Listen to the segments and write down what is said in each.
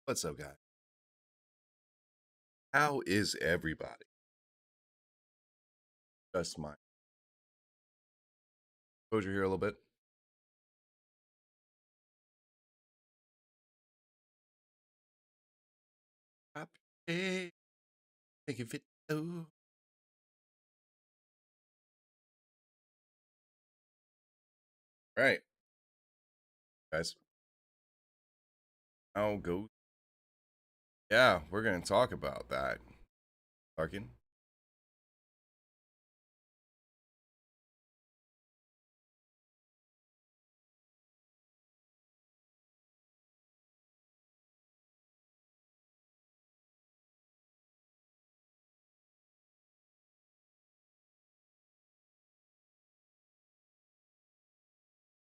What's up, guys? How is everybody? Just my exposure here a little bit. Happy day, make it fit. Oh, right, guys. How goes? Yeah, we're gonna talk about that. Larkin.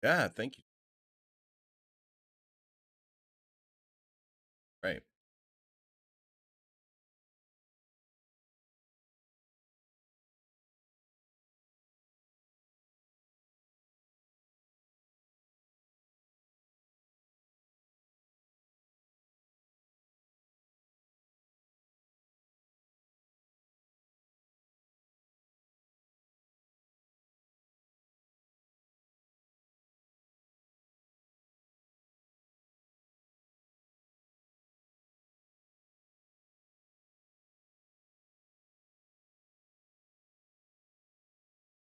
Yeah, thank you. Right.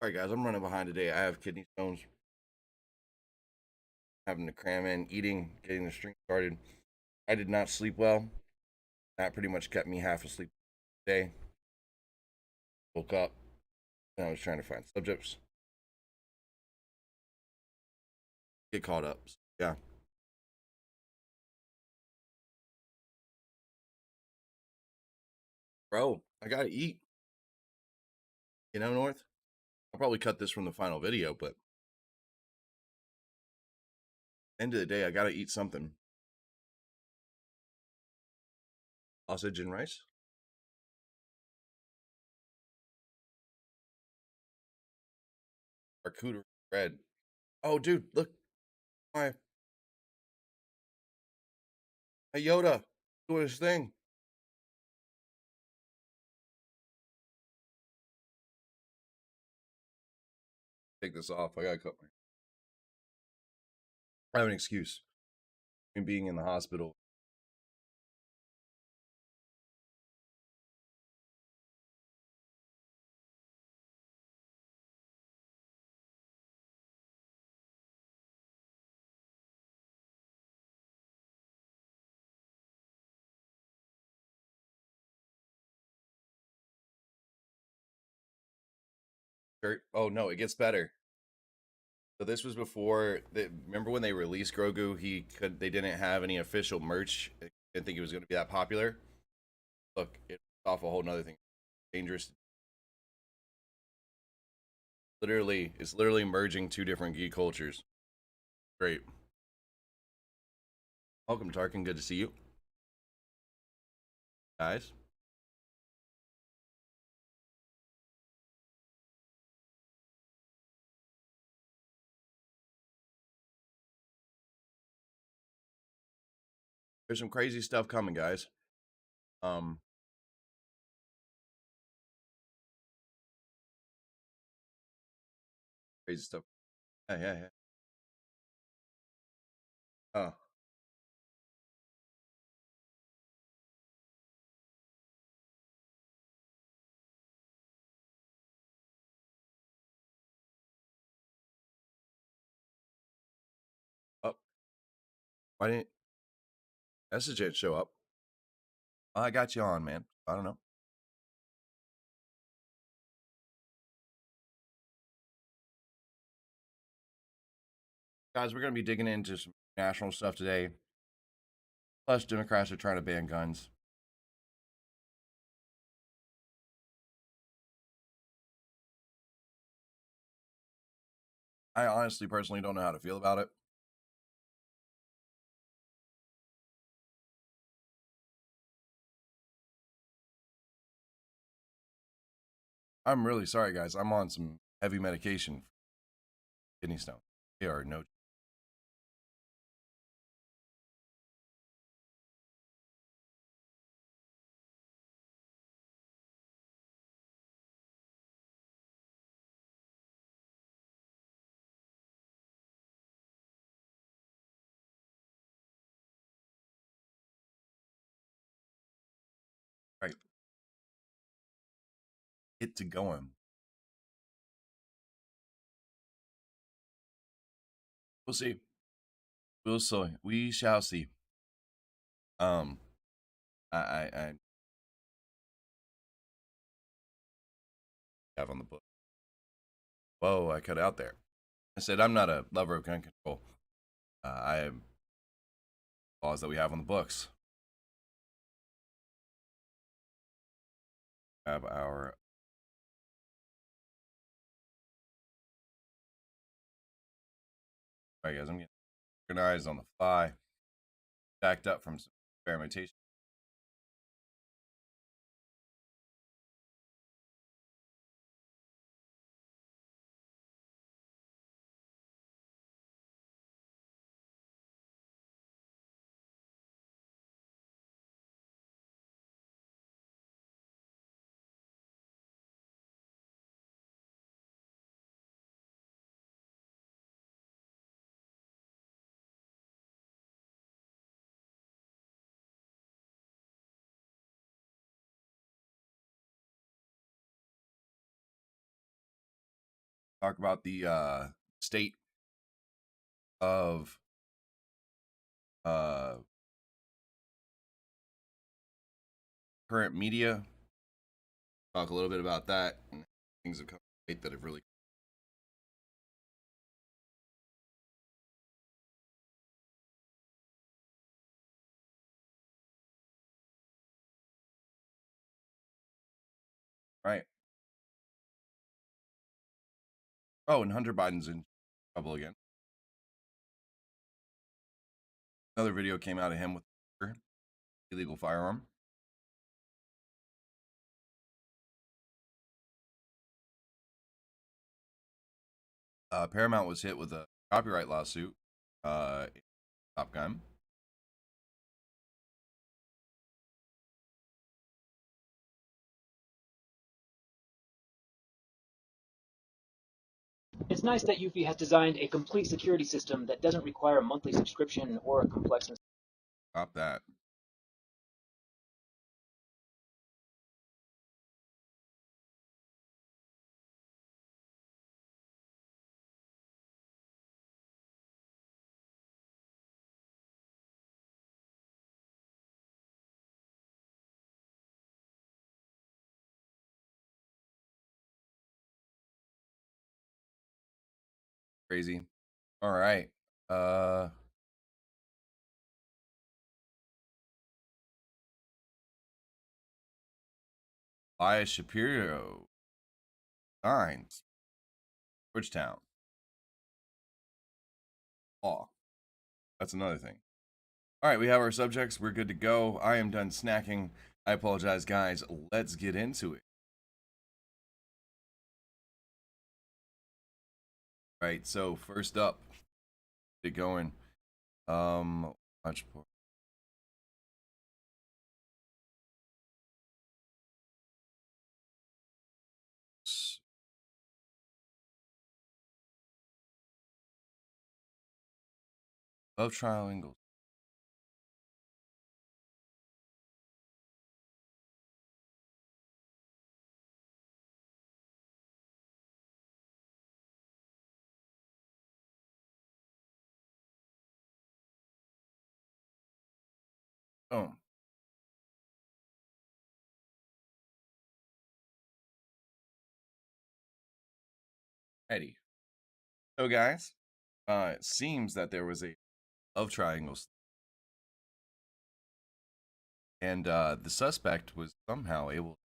All right, guys. I'm running behind today. I have kidney stones. Having to cram in, eating, getting the stream started. I did not sleep well. That pretty much kept me half asleep today. Woke up and I was trying to find subjects. Get caught up. So, yeah. Bro, I gotta eat. North? I'll probably cut this from the final video, but end of the day, I gotta eat something. Sausage and rice? Charcuterie bread. Oh, dude, look, my, my Yoda doing his thing. Take this off. I gotta cut my. I have an excuse. In being in the hospital. Oh no, it gets better. So this was before. Remember when they released Grogu? He could. They didn't have any official merch. I didn't think he was going to be that popular. Look, it's off a whole nother thing. Dangerous. Literally, it's literally merging two different geek cultures. Great. Welcome, Tarkin. Good to see you, guys. There's some crazy stuff coming, guys. Um, Crazy stuff. Yeah, yeah, yeah. Oh, oh. Why didn't message it show up? Oh, I got you on, man. I don't know, guys. We're gonna be digging into some national stuff today. Plus, Democrats are trying to ban guns. I honestly, personally, don't know how to feel about it. I'm really sorry, guys. I'm on some heavy medication for kidney stone. They are no. Right. Get to going. We'll see. We'll see. We shall see. Um, I have on the book. Whoa, I cut out there. I said I'm not a lover of gun control. I am laws that we have on the books. Have our all right, guys. I'm getting organized on the fly, backed up from some experimentation. Talk about the state of uh, current media. Talk a little bit about that and things that come that have really. Right. Oh, and Hunter Biden's in trouble again. Another video came out of him with illegal firearm. Paramount was hit with a copyright lawsuit. Top Gun. It's nice that Eufy has designed a complete security system that doesn't require a monthly subscription or a complex. Stop that. Crazy. All right. Elias Shapiro signs Georgetown law. That's another thing. All right, we have our subjects. We're good to go. I am done snacking. I apologize, guys. Let's get into it. All right, so first up, get going. Watch love triangle. Boom. Ready. So, guys, it seems that there was a love triangle, and the suspect was somehow able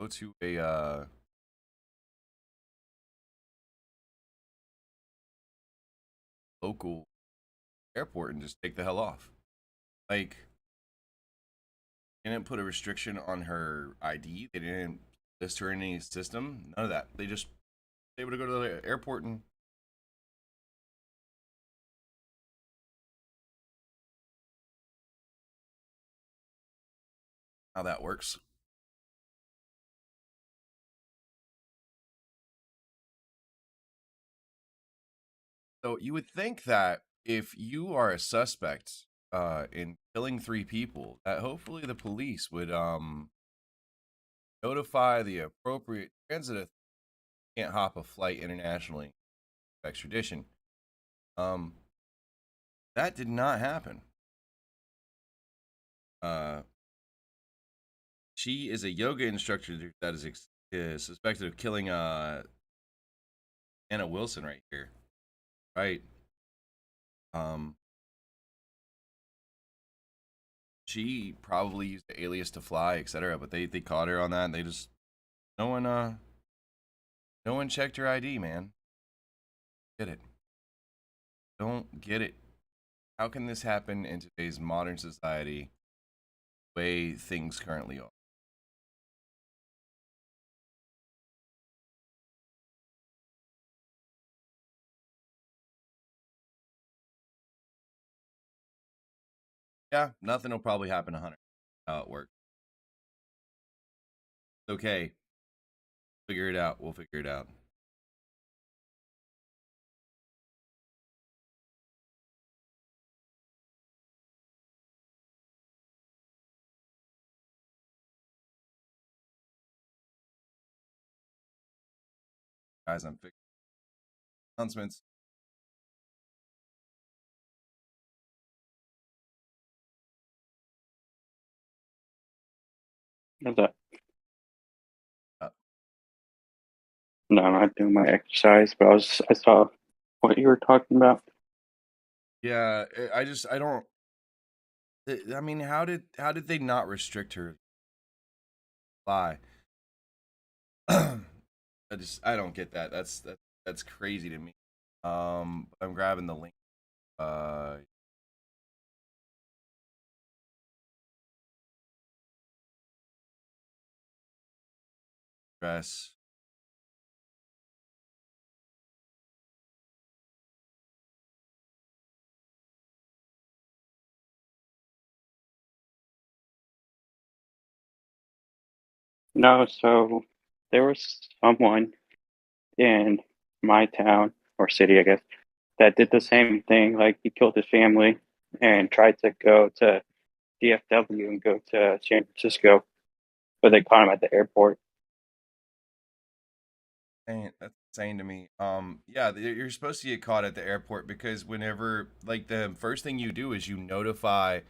to go to a local airport and just take the hell off. Like, they didn't put a restriction on her ID. They didn't list her in any system. None of that. They just able to go to the airport and how that works. So you would think that if you are a suspect in killing 3 people, that hopefully the police would notify the appropriate transit authority. Can't hop a flight internationally of extradition. Um, that did not happen. She is a yoga instructor that is suspected of killing Anna Wilson right here. Right. She probably used the alias to fly, etc. But they caught her on that, and they just no one checked her ID, man. Get it? Don't get it. How can this happen in today's modern society, the way things currently are? Yeah, nothing will probably happen to Hunter. How it works. It's okay. Figure it out. We'll figure it out. Guys, I'm fixing announcements. What's that? Uh, No, I'm not doing my exercise, but I saw what you were talking about. yeah, I don't. I mean, how did they not restrict her? Fly? I don't get that. That's crazy to me. I'm grabbing the link. Address. No, so there was someone in my town or city, I guess, that did the same thing. Like he killed his family and tried to go to DFW and go to San Francisco, but they caught him at the airport. That's insane to me. Yeah, you're supposed to get caught at the airport because whenever, like, the first thing you do is you notify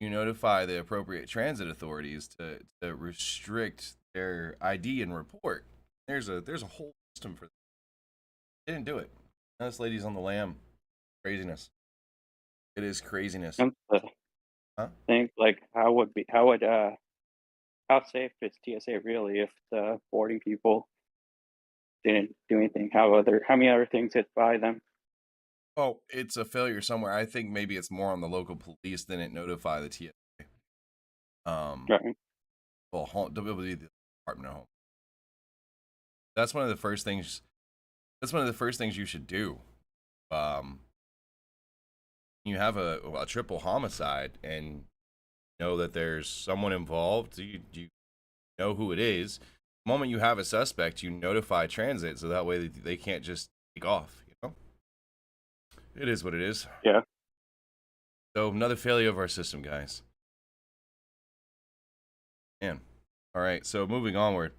the appropriate transit authorities to restrict their ID and report. There's a whole system for that. They didn't do it. Now this lady's on the lam. Craziness. It is craziness. And the Huh? thing, like, how safe is TSA really if the boarding people didn't do anything? How many other things hit by them? Oh, it's a failure somewhere. I think maybe it's more on the local police than it notify the TSA. Right. Well, the Department of Home. That's one of the first things. That's one of the first things you should do. You have a triple homicide and know that there's someone involved. You know who it is. The moment you have a suspect, you notify transit so that way they can't just take off. You know, it is what it is. Yeah. So another failure of our system, guys. Man. All right. So moving onward.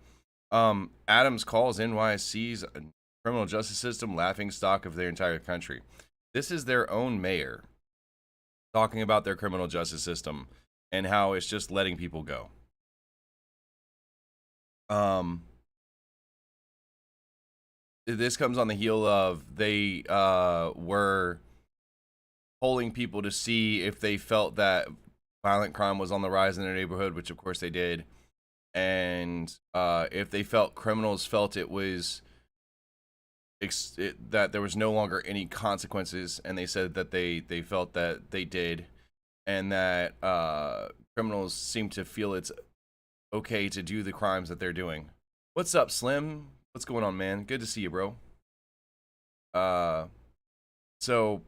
Adams calls NYC's criminal justice system laughing stock of their entire country. This is their own mayor talking about their criminal justice system and how it's just letting people go. This comes on the heel of they were polling people to see if they felt that violent crime was on the rise in their neighborhood, which of course they did, and if they felt criminals felt it was that there was no longer any consequences, and they said that they felt that they did, and that criminals seem to feel it's okay to do the crimes that they're doing. What's up, Slim? What's going on, man? Good to see you, bro. So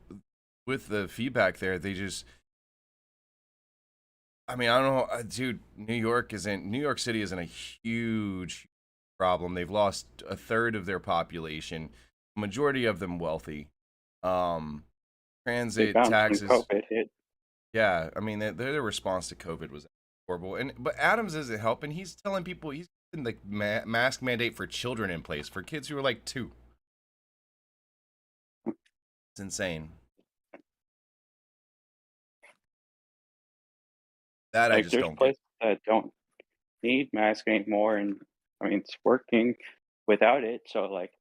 with the feedback there, they just, I mean, I don't know, dude. New York City isn't a huge problem. They've lost a third of their population, majority of them wealthy. Transit taxes. COVID hit. Yeah, I mean, their response to COVID was horrible, and but Adams isn't helping. He's telling people he's putting the mask mandate for children in place for kids who are like 2. It's insane. That I Like, just there's don't get. places that don't need masks anymore, and I mean, it's working without it. So, like,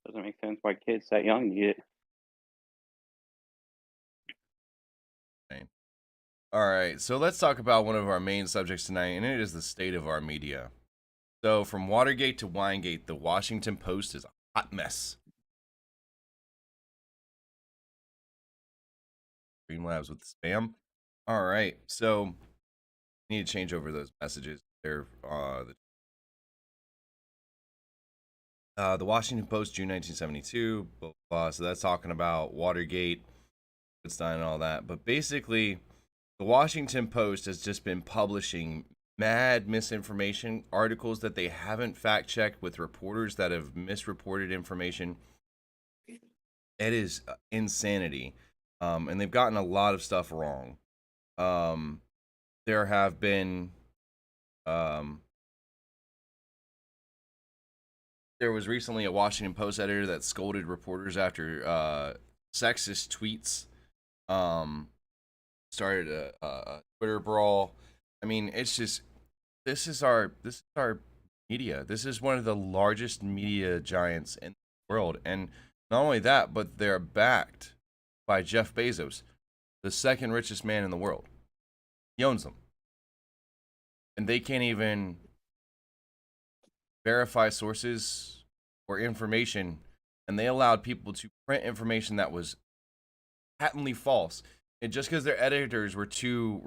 doesn't make sense why kids that young need it. All right, so let's talk about one of our main subjects tonight, and it is the state of our media. So, from Watergate to Winegate, the Washington Post is a hot mess. Streamlabs with spam. All right, so need to change over those messages. They're the Washington Post, June 1972. Blah, blah, blah. So that's talking about Watergate, Einstein, and all that. But basically, the Washington Post has just been publishing mad misinformation articles that they haven't fact checked with reporters that have misreported information. It is insanity. And they've gotten a lot of stuff wrong. There have been there was recently a Washington Post editor that scolded reporters after sexist tweets. Started a Twitter brawl. I mean, it's just this is our media. This is one of the largest media giants in the world, and not only that, but they're backed by Jeff Bezos, the second richest man in the world. He owns them, and they can't even verify sources or information, and they allowed people to print information that was patently false. And just because their editors were too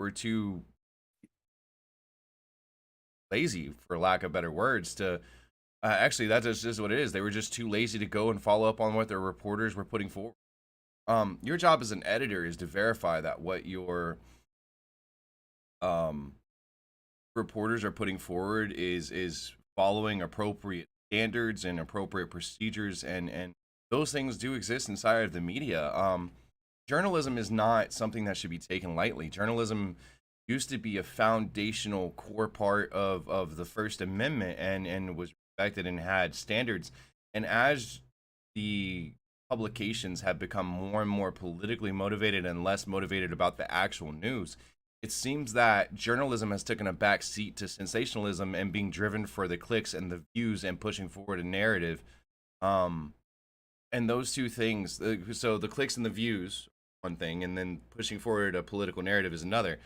lazy, for lack of better words, to actually that's just what it is. They were just too lazy to go and follow up on what their reporters were putting forward. Your job as an editor is to verify that what your reporters are putting forward is following appropriate standards and appropriate procedures, and those things do exist inside of the media. Journalism is not something that should be taken lightly. Journalism used to be a foundational core part of the First Amendment, and was respected and had standards. And as the publications have become more and more politically motivated and less motivated about the actual news, it seems that journalism has taken a back seat to sensationalism and being driven for the clicks and the views and pushing forward a narrative. And those two things, so the clicks and the views, one thing, and then pushing forward a political narrative is another.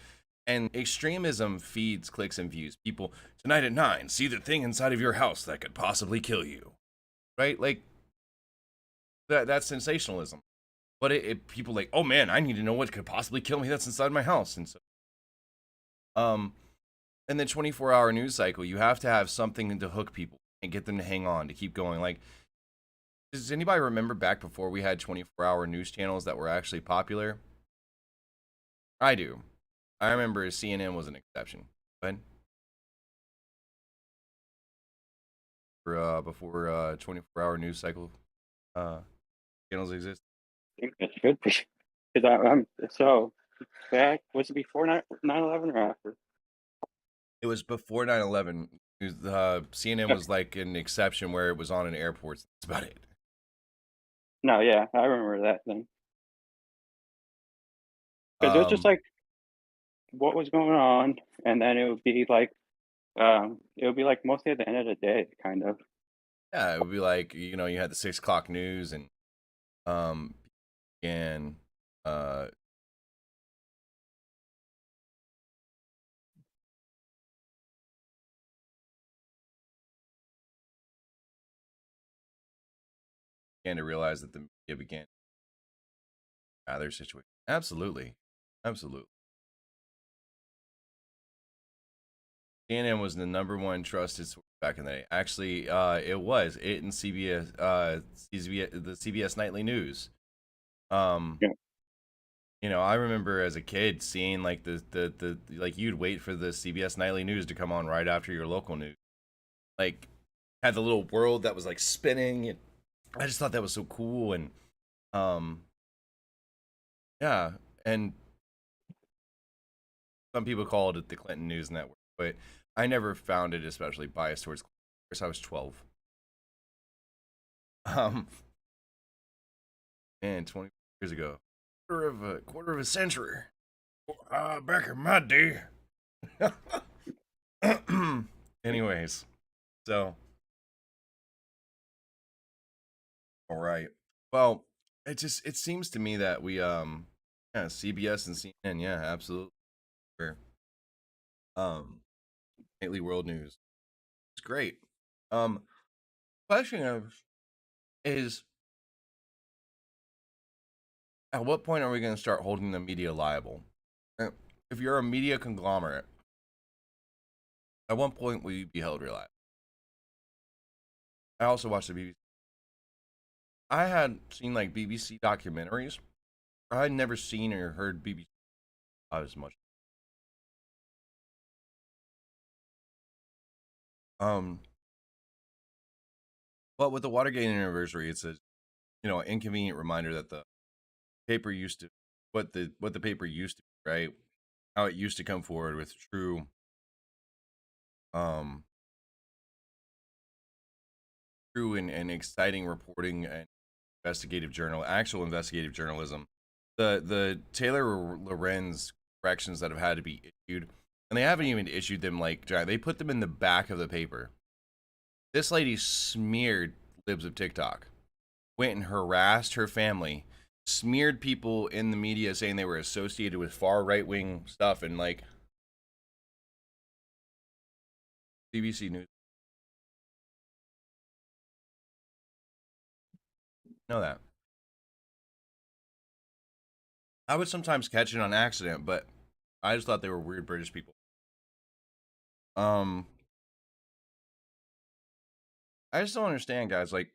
And extremism feeds clicks and views. People, tonight at 9, see the thing inside of your house that could possibly kill you. Right? Like, that's sensationalism. But people like, oh man, I need to know what could possibly kill me that's inside my house. And so, in the 24-hour news cycle, you have to have something to hook people and get them to hang on, to keep going. Like, does anybody remember back before we had 24-hour news channels that were actually popular? I do. I remember CNN was an exception. But before 24-hour news cycle channels exist. I think it should be. Because I'm so back. Was it before 9/11 or after? It was before 9/11. CNN was like an exception where it was on in airports. That's about it. No, yeah, I remember that thing. Because it was just like what was going on, and then it would be like mostly at the end of the day, kind of. Yeah, it would be like, you had the 6 o'clock news, and and began to realize that the media began their situation. Absolutely. CNN was the number one trusted source back in the day. Actually, it was it and CBS, the CBS Nightly News. Yeah. I remember as a kid seeing like the like you'd wait for the CBS Nightly News to come on right after your local news. Like, had the little world that was like spinning, and I just thought that was so cool. And yeah, and some people called it the Clinton News Network, but I never found it especially biased towards Clinton. Of course, I was 12. And 20 years ago, quarter of a century. Back in my day. Anyways, so all right. Well, it seems to me that we yeah, CBS and CNN, yeah, absolutely. Sure. Nightly World News. It's great. Question is at what point are we going to start holding the media liable? If you're a media conglomerate, at what point will you be held reliable? I also watched the BBC. I had seen like BBC documentaries. I had never seen or heard BBC as much. But with the Watergate anniversary, it's a inconvenient reminder that the paper used to what the paper used to be, right? How it used to come forward with um true and exciting reporting and actual investigative journalism. The Taylor Lorenz corrections that have had to be issued, and they haven't even issued them like they put them in the back of the paper. This lady smeared libs of TikTok, went and harassed her family, smeared people in the media saying they were associated with far right wing stuff, and like BBC News. Know that. I would sometimes catch it on accident, but I just thought they were weird British people. Um, I just don't understand, guys. Like,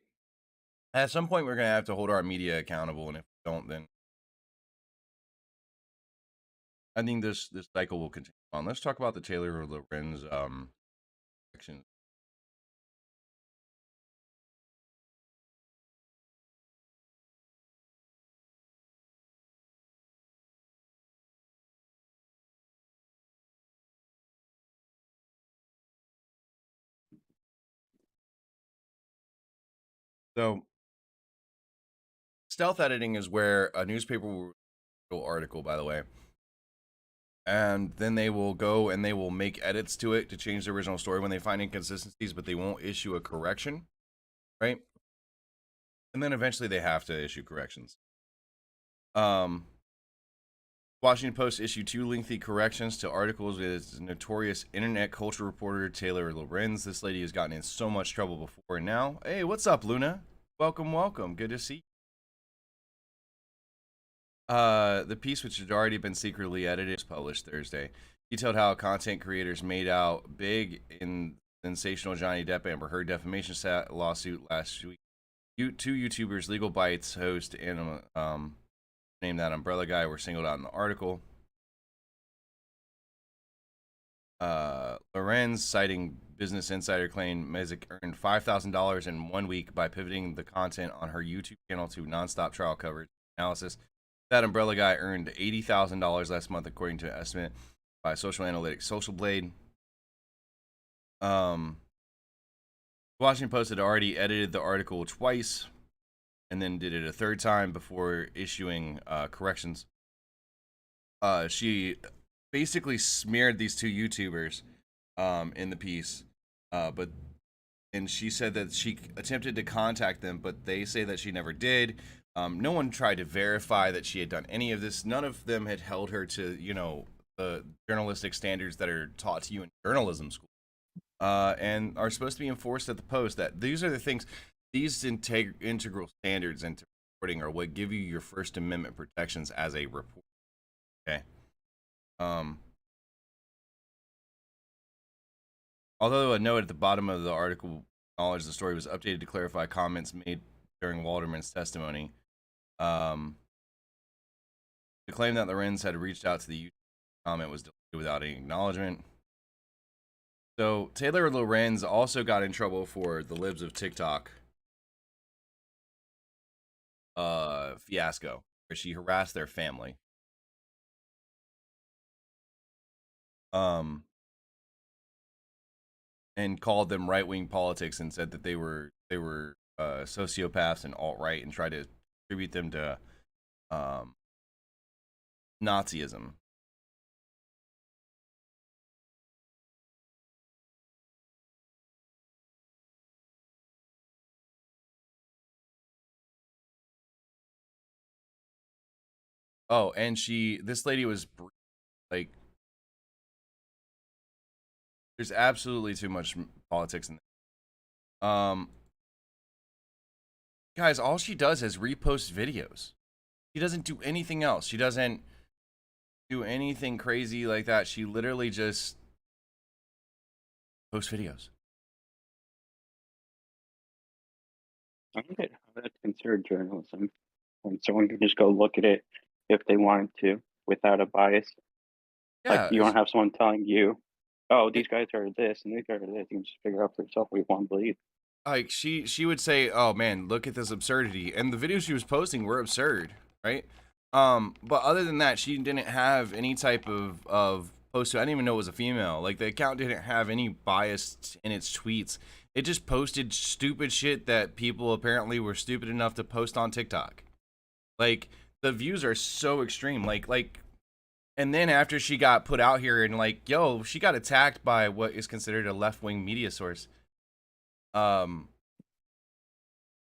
at some point, we're gonna have to hold our media accountable, and if we don't, then I think this cycle will continue on. Let's talk about the Taylor Lorenz section. So, stealth editing is where a newspaper will write an article, by the way, and then they will go and they will make edits to it to change the original story when they find inconsistencies, but they won't issue a correction, right? And then eventually they have to issue corrections. Washington Post issued 2 lengthy corrections to articles with its notorious internet culture reporter Taylor Lorenz. This lady has gotten in so much trouble before and now. Hey, what's up, Luna? Welcome, welcome. Good to see you. The piece, which had already been secretly edited, was published Thursday. Detailed how content creators made out big in sensational Johnny Depp Amber Heard defamation lawsuit last week. 2 YouTubers, Legal Bites host and named that Umbrella Guy, were singled out in the article. Lorenz, citing Business Insider, claimed Mezek earned $5,000 in 1 week by pivoting the content on her YouTube channel to nonstop trial coverage analysis. That Umbrella Guy earned $80,000 last month, according to an estimate by social analytics Social Blade. Washington Post had already edited the article twice and then did it a third time before issuing corrections. She basically smeared these 2 YouTubers in the piece, and she said that she attempted to contact them, but they say that she never did. No one tried to verify that she had done any of this. None of them had held her to, the journalistic standards that are taught to you in journalism school, and are supposed to be enforced at the Post. That these are the things, these integral standards into reporting are what give you your First Amendment protections as a reporter. Okay. Although a note at the bottom of the article acknowledged the story was updated to clarify comments made during Walterman's testimony. The claim that Lorenz had reached out to the YouTube comment was deleted without any acknowledgement. So Taylor Lorenz also got in trouble for the libs of TikTok fiasco, where she harassed their family. um, and called them right wing politics and said that they were sociopaths and alt right and tried to attribute them to Nazism. Oh, and this lady was like, there's absolutely too much politics in there. Guys, all she does is repost videos. She doesn't do anything else. She doesn't do anything crazy like that. She literally just posts videos. I don't get how that's considered journalism when someone can just go look at it if they wanted to without a bias. Yeah, Like, you don't have someone telling you, oh, these guys are this and these guys are this. You can just figure out for yourself what you want to believe. like she would say, "Oh man, look at this absurdity," and the videos she was posting were absurd, right? But other than that, she didn't have any type of post. I didn't even know it was a female. Like, the account didn't have any bias in its tweets. It just posted stupid shit that people apparently were stupid enough to post on TikTok. Like, the views are so extreme. Like, and then after she got put out here and like, yo, she got attacked by what is considered a left-wing media source.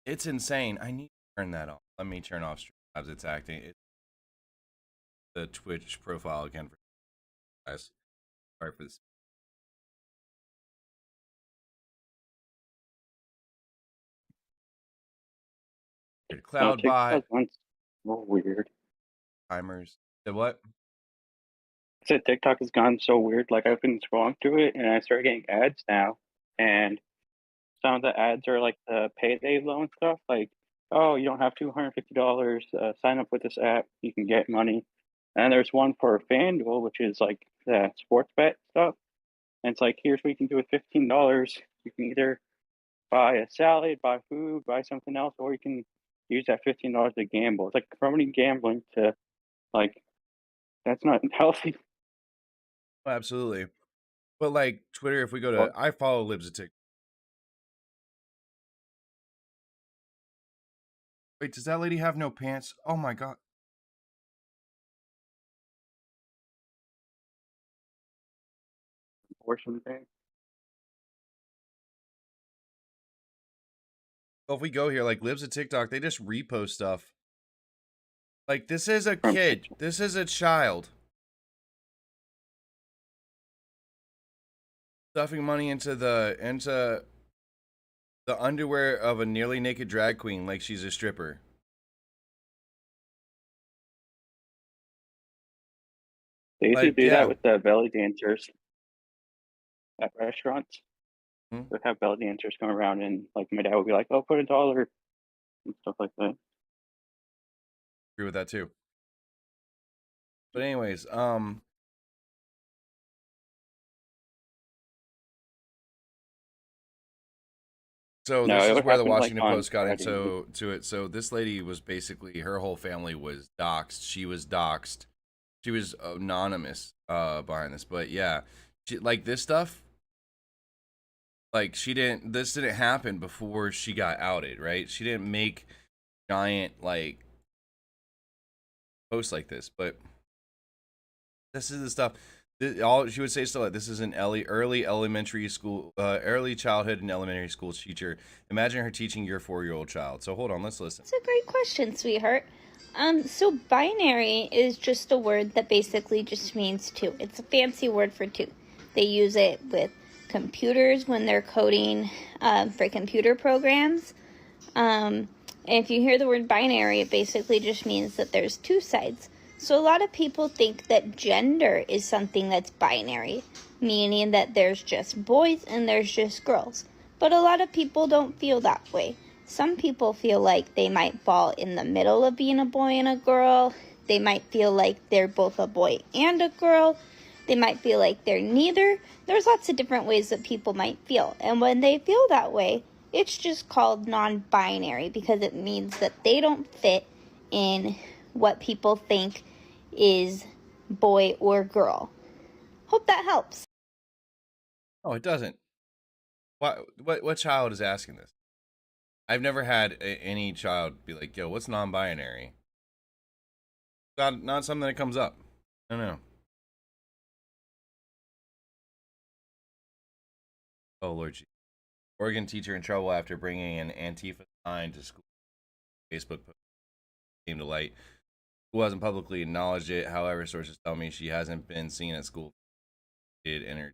It's insane. I need to turn that off. Let me turn off stream tabs. It's acting. The Twitch profile again for guys. Sorry for this. Cloud bot TikTok's so weird. timers. The what? I said TikTok has gone so weird. Like, I've been scrolling through it and I started getting ads now. And some of the ads are like the payday loan stuff. Like, oh, you don't have $250. Sign up with this app. You can get money. And there's one for FanDuel, which is like the sports bet stuff. And it's like, here's what you can do with $15. You can either buy a salad, buy food, buy something else, or you can use that $15 to gamble. It's like promoting gambling to, like, that's not healthy. Oh, absolutely. But like Twitter, if we go to, I follow Libs of TikTok. Wait, does that lady have no pants? Oh my god. Abortion thing. Well, if we go here, like Libs of TikTok, they just repost stuff. Like, this is a kid. This is a child. Stuffing money into the underwear of a nearly naked drag queen like she's a stripper. They used to do that with the belly dancers at restaurants. Hmm? Would have belly dancers come around and like my dad would be like, "Oh, put $1," and stuff like that. Agree with that too. But anyways, so No, this it is would where the happen, like, Washington on Post got Friday. into it. So this lady was basically, her whole family was doxxed. She was doxxed. She was anonymous behind this. But yeah, like this stuff, like this didn't happen before she got outed, right? She didn't make giant like posts like this, but this is the stuff. All she would say still, like, this is an early elementary school, early childhood and elementary school teacher. Imagine her teaching your 4-year-old child. So hold on, let's listen. That's a great question, sweetheart. So binary is just a word that basically just means two. It's a fancy word for two. They use it with computers when they're coding for computer programs. And if you hear the word binary, it basically just means that there's two sides. So a lot of people think that gender is something that's binary, meaning that there's just boys and there's just girls. But a lot of people don't feel that way. Some people feel like they might fall in the middle of being a boy and a girl. They might feel like they're both a boy and a girl. They might feel like they're neither. There's lots of different ways that people might feel. And when they feel that way, it's just called non-binary because it means that they don't fit in what people think is boy or girl. Hope that helps. Oh, it doesn't. What child is asking this? I've never had any child be like, "Yo, what's non-binary?" Not something that comes up. I don't know. Oh Lord, Oregon teacher in trouble after bringing an Antifa sign to school. Facebook post came to light. Who hasn't publicly acknowledged it. However, sources tell me she hasn't been seen at school. Did and her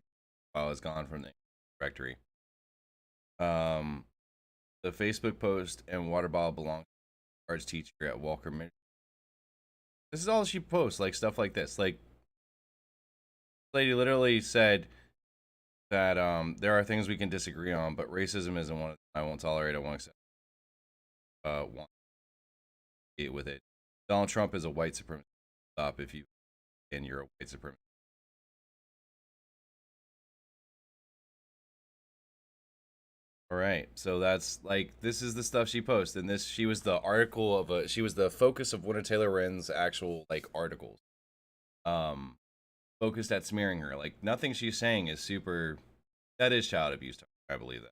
file is gone from the directory. The Facebook post and water bottle belong to the arts teacher at Walker Michigan. This is all she posts, like stuff like this. Like, lady literally said that there are things we can disagree on, but racism isn't one of them. I won't tolerate it. I won't accept. Want it with it. Donald Trump is a white supremacist. Stop if you and you're a white supremacist. All right, so that's like this is the stuff she posted, and she was the article of she was the focus of one of Taylor Wren's actual like articles, focused at smearing her. Like nothing she's saying is super. That is child abuse. I believe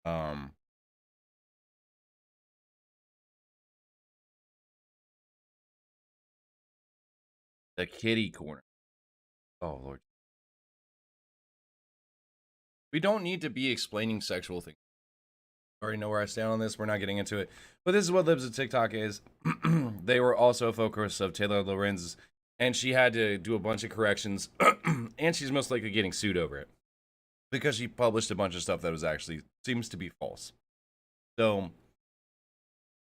that. The kitty corner. Oh Lord. We don't need to be explaining sexual things. I already know where I stand on this. We're not getting into it. But this is what Libs of TikTok is. They were also a focus of Taylor Lorenz, and she had to do a bunch of corrections, and she's most likely getting sued over it because she published a bunch of stuff that was actually seems to be false. So,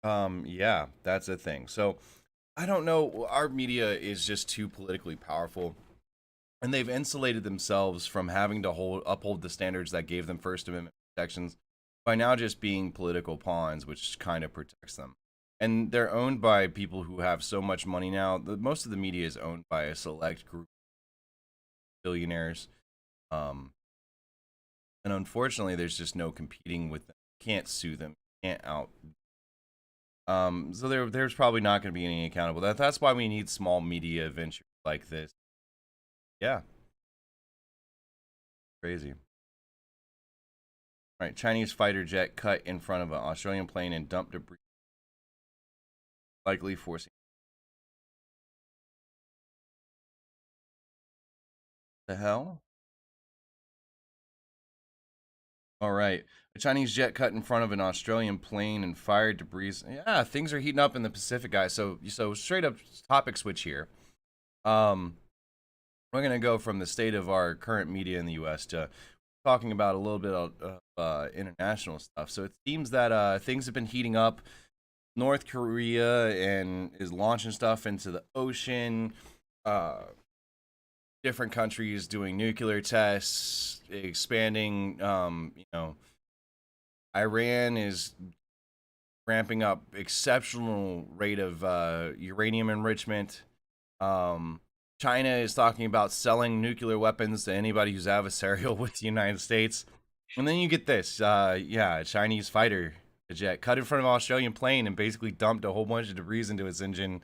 yeah, that's a thing. So, I don't know. Our media is just too politically powerful. And they've insulated themselves from having to uphold the standards that gave them First Amendment protections by now just being political pawns, which kind of protects them. And they're owned by people who have so much money now. Most of the media is owned by a select group of billionaires. And unfortunately, there's just no competing with them. You can't sue them. You can't out. So there's probably not going to be any accountable. That's why we need small media ventures like this. Yeah. Crazy. All right, Chinese fighter jet cut in front of an Australian plane and dumped debris, likely forcing. The hell? All right. A Chinese jet cut in front of an Australian plane and fired debris. Yeah, things are heating up in the Pacific, guys. So straight up topic switch here. We're going to go from the state of our current media in the U.S. to talking about a little bit of international stuff. So it seems that things have been heating up. North Korea is launching stuff into the ocean. Different countries doing nuclear tests, expanding. Iran is ramping up exceptional rate of uranium enrichment. China is talking about selling nuclear weapons to anybody who's adversarial with the United States. And then you get this, a Chinese fighter jet cut in front of an Australian plane and basically dumped a whole bunch of debris into its engine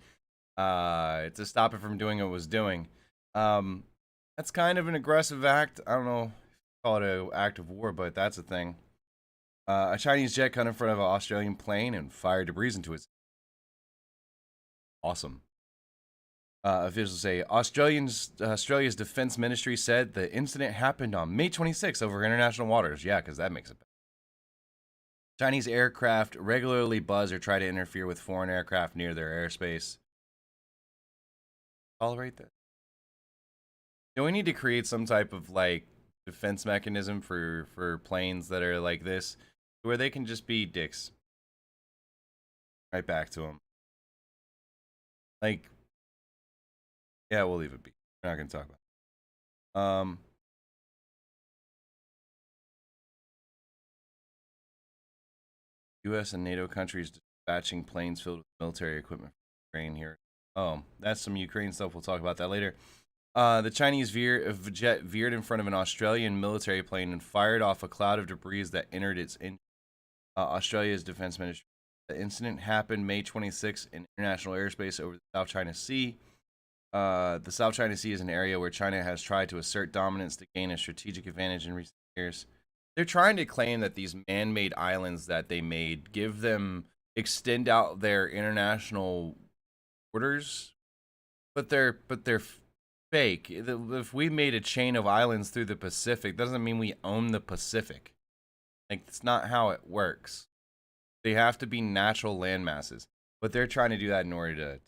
to stop it from doing what it was doing. That's kind of an aggressive act. I don't know if you call it an act of war, but that's a thing. A Chinese jet cut in front of an Australian plane and fired debris into it. Awesome. Officials say Australia's defense ministry said the incident happened on May 26 over international waters. Yeah, because that makes it better. Chinese aircraft regularly buzz or try to interfere with foreign aircraft near their airspace. Tolerate that. We need to create some type of like defense mechanism for planes that are like this, where they can just be dicks. Right back to them. Like, yeah, we'll leave it be. We're not going to talk about it. U.S. and NATO countries dispatching planes filled with military equipment from Ukraine here. Oh, that's some Ukraine stuff. We'll talk about that later. The Chinese jet veered in front of an Australian military plane and fired off a cloud of debris that entered its engine. Australia's defense ministry. The incident happened May 26 in international airspace over the South China Sea. The South China Sea is an area where China has tried to assert dominance to gain a strategic advantage in recent years. They're trying to claim that these man-made islands that they made extend out their international borders, but they're fake. If we made a chain of islands through the Pacific, doesn't mean we own the Pacific. Like, that's not how it works. They have to be natural land masses, but they're trying to do that in order to.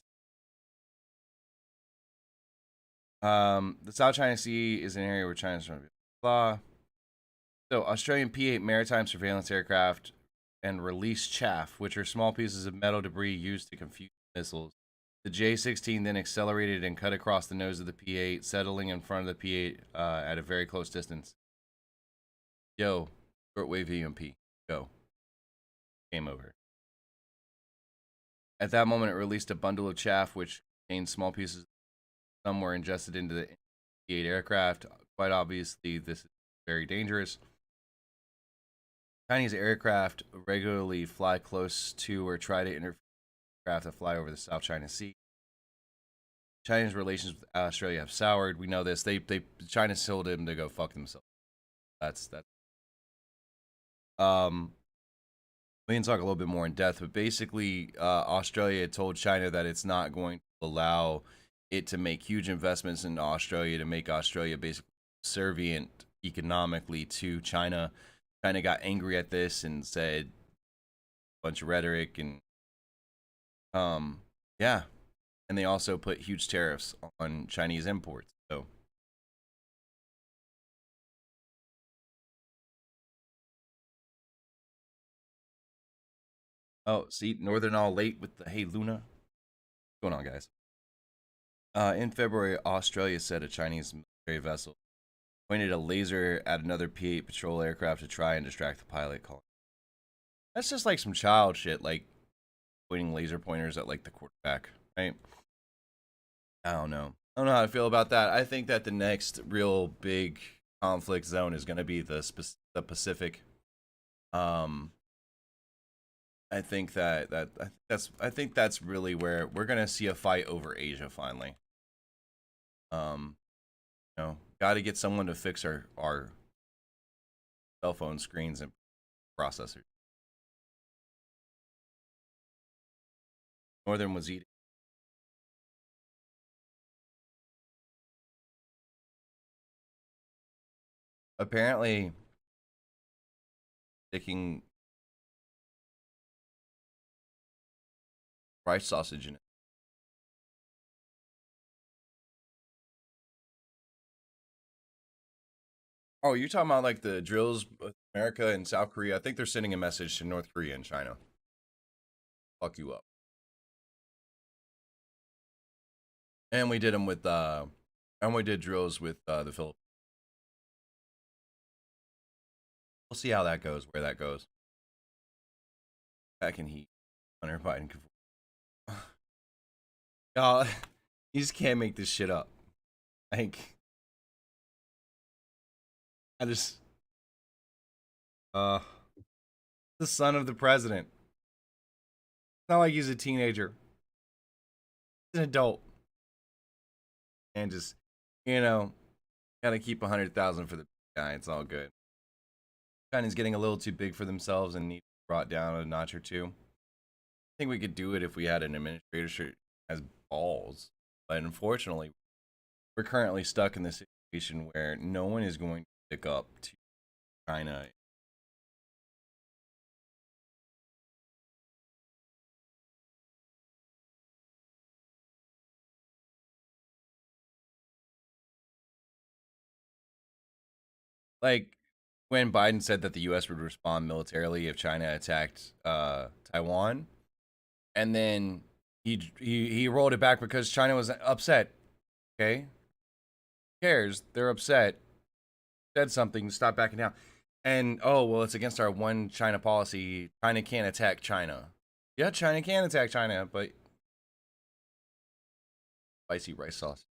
The South China Sea is an area where China's trying to be blah. So, Australian P-8 maritime surveillance aircraft and release chaff, which are small pieces of metal debris used to confuse missiles. The J-16 then accelerated and cut across the nose of the P-8, settling in front of the P-8 at a very close distance. Yo, shortwave EMP, go. Game over. At that moment, it released a bundle of chaff, which contained small pieces. Some were ingested into the P-8 aircraft. Quite obviously, this is very dangerous. Chinese aircraft regularly fly close to or try to interfere with aircraft that fly over the South China Sea. China's relations with Australia have soured. We know this. China told them to go fuck themselves. That's. We can talk a little bit more in depth, but basically, Australia told China that it's not going to allow it to make huge investments in Australia to make Australia basically subservient economically to China. China got angry at this and said a bunch of rhetoric and yeah, and they also put huge tariffs on Chinese imports. So see, Northern all late with the hey Luna. What's going on, guys? In February, Australia said a Chinese military vessel pointed a laser at another P-8 patrol aircraft to try and distract the pilot. That's just like some child shit, like pointing laser pointers at like the quarterback, right? I don't know how to feel about that. I think that the next real big conflict zone is going to be the Pacific. I think that's really where we're going to see a fight over Asia finally. Got to get someone to fix our cell phone screens and processors. Northern was eating. Apparently, sticking rice sausage in it. Oh, you're talking about like the drills with America and South Korea? I think they're sending a message to North Korea and China. Fuck you up. And we did them with and we did drills with the Philippines. We'll see how that goes, where that goes. Back in heat. Hunter Biden. Y'all, you just can't make this shit up. Like, the son of the president. It's not like he's a teenager. He's an adult. And just, gotta keep 100,000 for the guy. It's all good. China's getting a little too big for themselves and need brought down a notch or two. I think we could do it if we had an administrator that has balls. But unfortunately, we're currently stuck in this situation where no one is going to pick up to China. Like when Biden said that the U.S. would respond militarily if China attacked Taiwan, and then he rolled it back because China was upset. Okay, who cares? They're upset. Said something, stop backing down. And it's against our one China policy. China can't attack China. Yeah, China can attack China, but spicy rice sauce.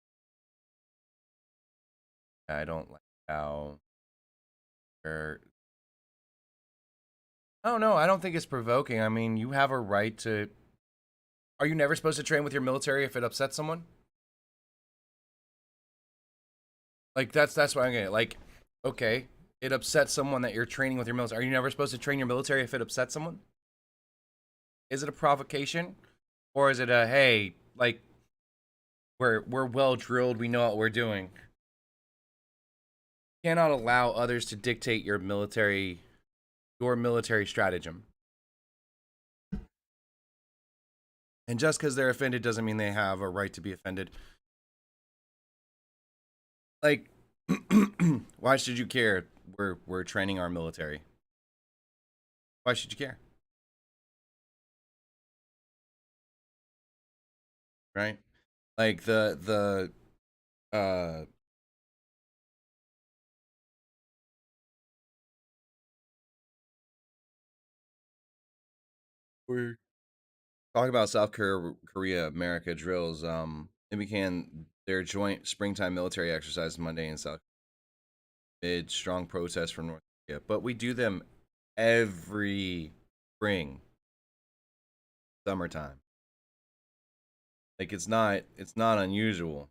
I don't like how. I don't know. I don't think it's provoking. I mean, you have a right to. Are you never supposed to train with your military if it upsets someone? Like that's what I'm getting. Like, okay, it upsets someone that you're training with your military. Are you never supposed to train your military if it upsets someone? Is it a provocation, or is it a hey, like we're well drilled, we know what we're doing? You cannot allow others to dictate your military stratagem. And just because they're offended doesn't mean they have a right to be offended. Like, why should you care? We're training our military. Why should you care? Right? Like we're talking about South Korea America drills. It began their joint springtime military exercise Monday in South mid strong protest from North Korea, but we do them every spring, summertime. Like it's not unusual.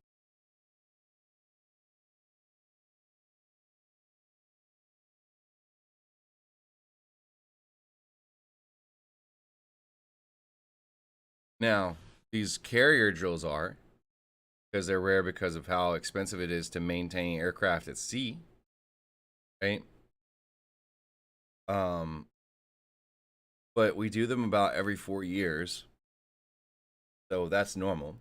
Now, these carrier drills are because they're rare because of how expensive it is to maintain aircraft at sea, right? But we do them about every 4 years, so that's normal.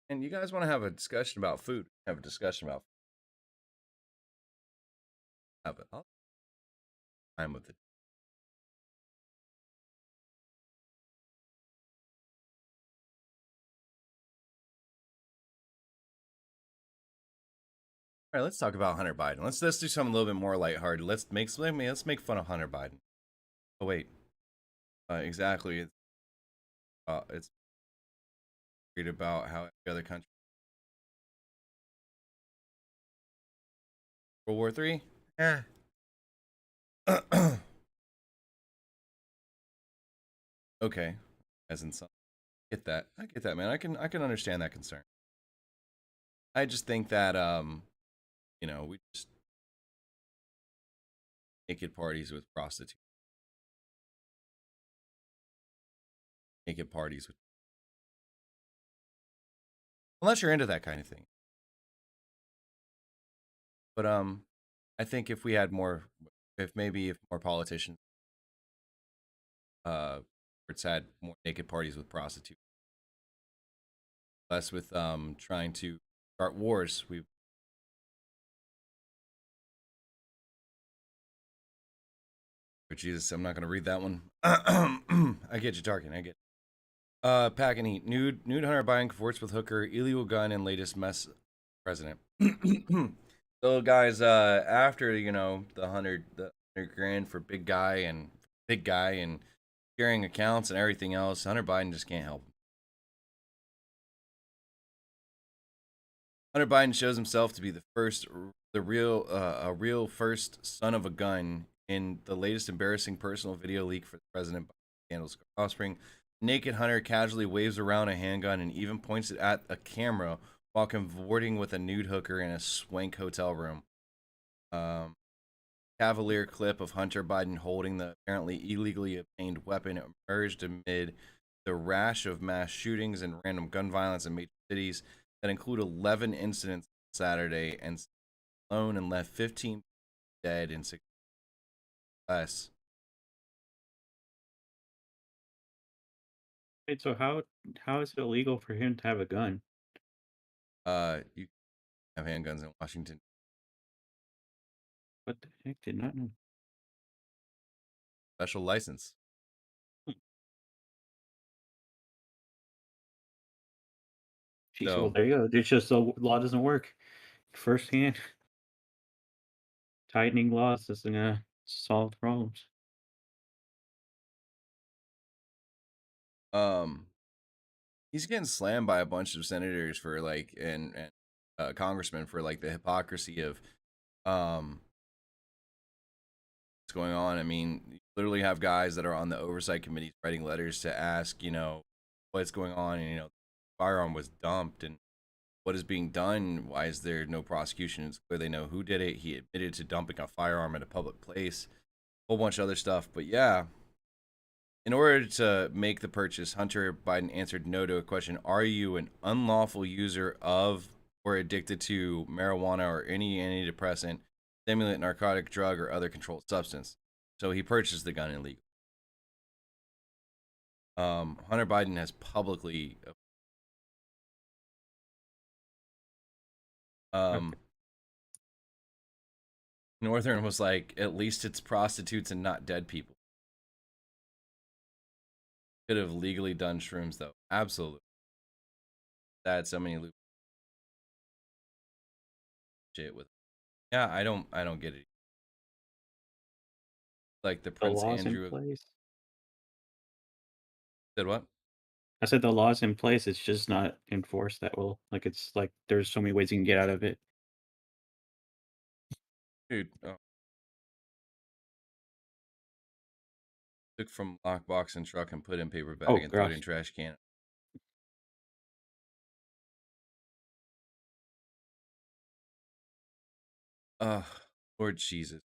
And you guys want to have a discussion about food? Have a discussion about have it. I'll time with it. All right, let's talk about Hunter Biden. Let's do something a little bit more lighthearted. Let's make fun of Hunter Biden. Oh wait, exactly. It's worried about how every other country. World War III. Yeah. Okay, as in some. Get that. I get that, man. I can understand that concern. I just think that we just naked parties with prostitutes. Naked parties with unless you're into that kind of thing. But I think if we had more if more politicians it's had more naked parties with prostitutes. Less with trying to start wars. Jesus, I'm not gonna read that one. I get you talking. I get. Pack and eat. Nude Hunter Biden cavorts with hooker, illegal gun, and latest mess. President. So guys, after the 100 grand for big guy and sharing accounts and everything else, Hunter Biden just can't help him. Hunter Biden shows himself to be a real first son of a gun in the latest embarrassing personal video leak for the president scandal's offspring. Naked Hunter casually waves around a handgun and even points it at a camera while cavorting with a nude hooker in a swank hotel room. Cavalier clip of Hunter Biden holding the apparently illegally obtained weapon emerged amid the rash of mass shootings and random gun violence in major cities that include 11 incidents Saturday and alone and left 15 dead and 6 less. Wait, so how is it illegal for him to have a gun? You have handguns in Washington. What the heck? Did not know. Special license. Geez, well, there you go. It's just the law doesn't work firsthand. Tightening laws isn't gonna solve the problems. He's getting slammed by a bunch of senators for and congressmen for the hypocrisy of what's going on. I mean, literally have guys that are on the oversight committees writing letters to ask, what's going on, and the firearm was dumped and what is being done. Why is there no prosecution? It's clear they know who did it. He admitted to dumping a firearm at a public place, a whole bunch of other stuff. But yeah, in order to make the purchase, Hunter Biden answered no to a question: are you an unlawful user of or addicted to marijuana or any antidepressant, stimulant, narcotic, drug, or other controlled substance? So he purchased the gun illegally. Hunter Biden has publicly Northern was like, at least it's prostitutes and not dead people. Could have legally done shrooms though. Absolutely. That so many loop shit with. Yeah, I don't get it. Like the Prince laws Andrew in place. said what? I said the laws in place. It's just not enforced that well. Like it's like there's so many ways you can get out of it. Dude, took from lockbox and truck and put in paper bag Oh, and throw it gosh. in trash can. Lord Jesus.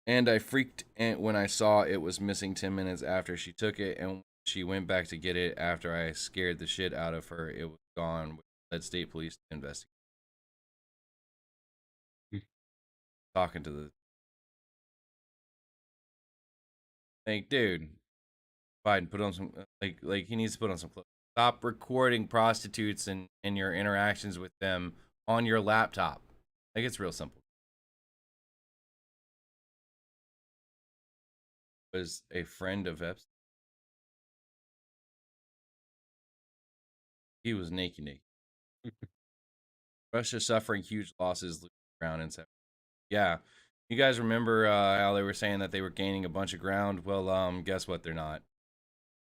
And I freaked when I saw it was missing 10 minutes after she took it, and she went back to get it after I scared the shit out of her. It was gone. Led state police to investigate. Talking to the dude, Biden, put on some like he needs to put on some clothes. Stop recording prostitutes and your interactions with them on your laptop. Like, it's real simple. Was a friend of Epstein. He was naked. Russia suffering huge losses, losing ground and stuff. Yeah, you guys remember how they were saying that they were gaining a bunch of ground? Well, guess what? They're not.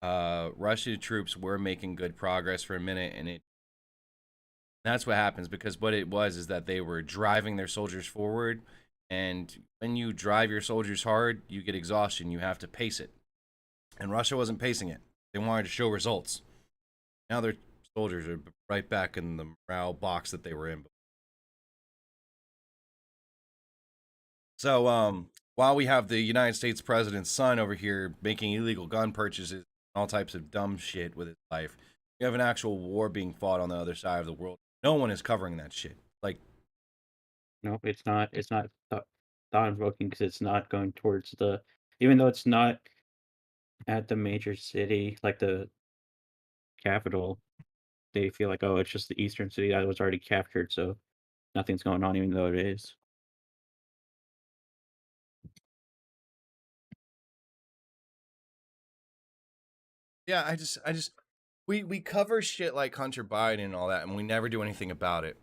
Russian troops were making good progress for a minute, and that's what happens, because what it was is that they were driving their soldiers forward, and when you drive your soldiers hard, you get exhaustion. You have to pace it, and Russia wasn't pacing it. They wanted to show results. Now their soldiers are right back in the morale box that they were in. So, while we have the United States president's son over here making illegal gun purchases, all types of dumb shit with his life, we have an actual war being fought on the other side of the world. No one is covering that shit. Like, No, it's not. It's not thought invoking because it's not going towards the. Even though it's not at the major city like the capital, they feel like, oh, it's just the eastern city that was already captured, so nothing's going on, even though it is. yeah, we cover shit like Hunter Biden and all that, and we never do anything about it.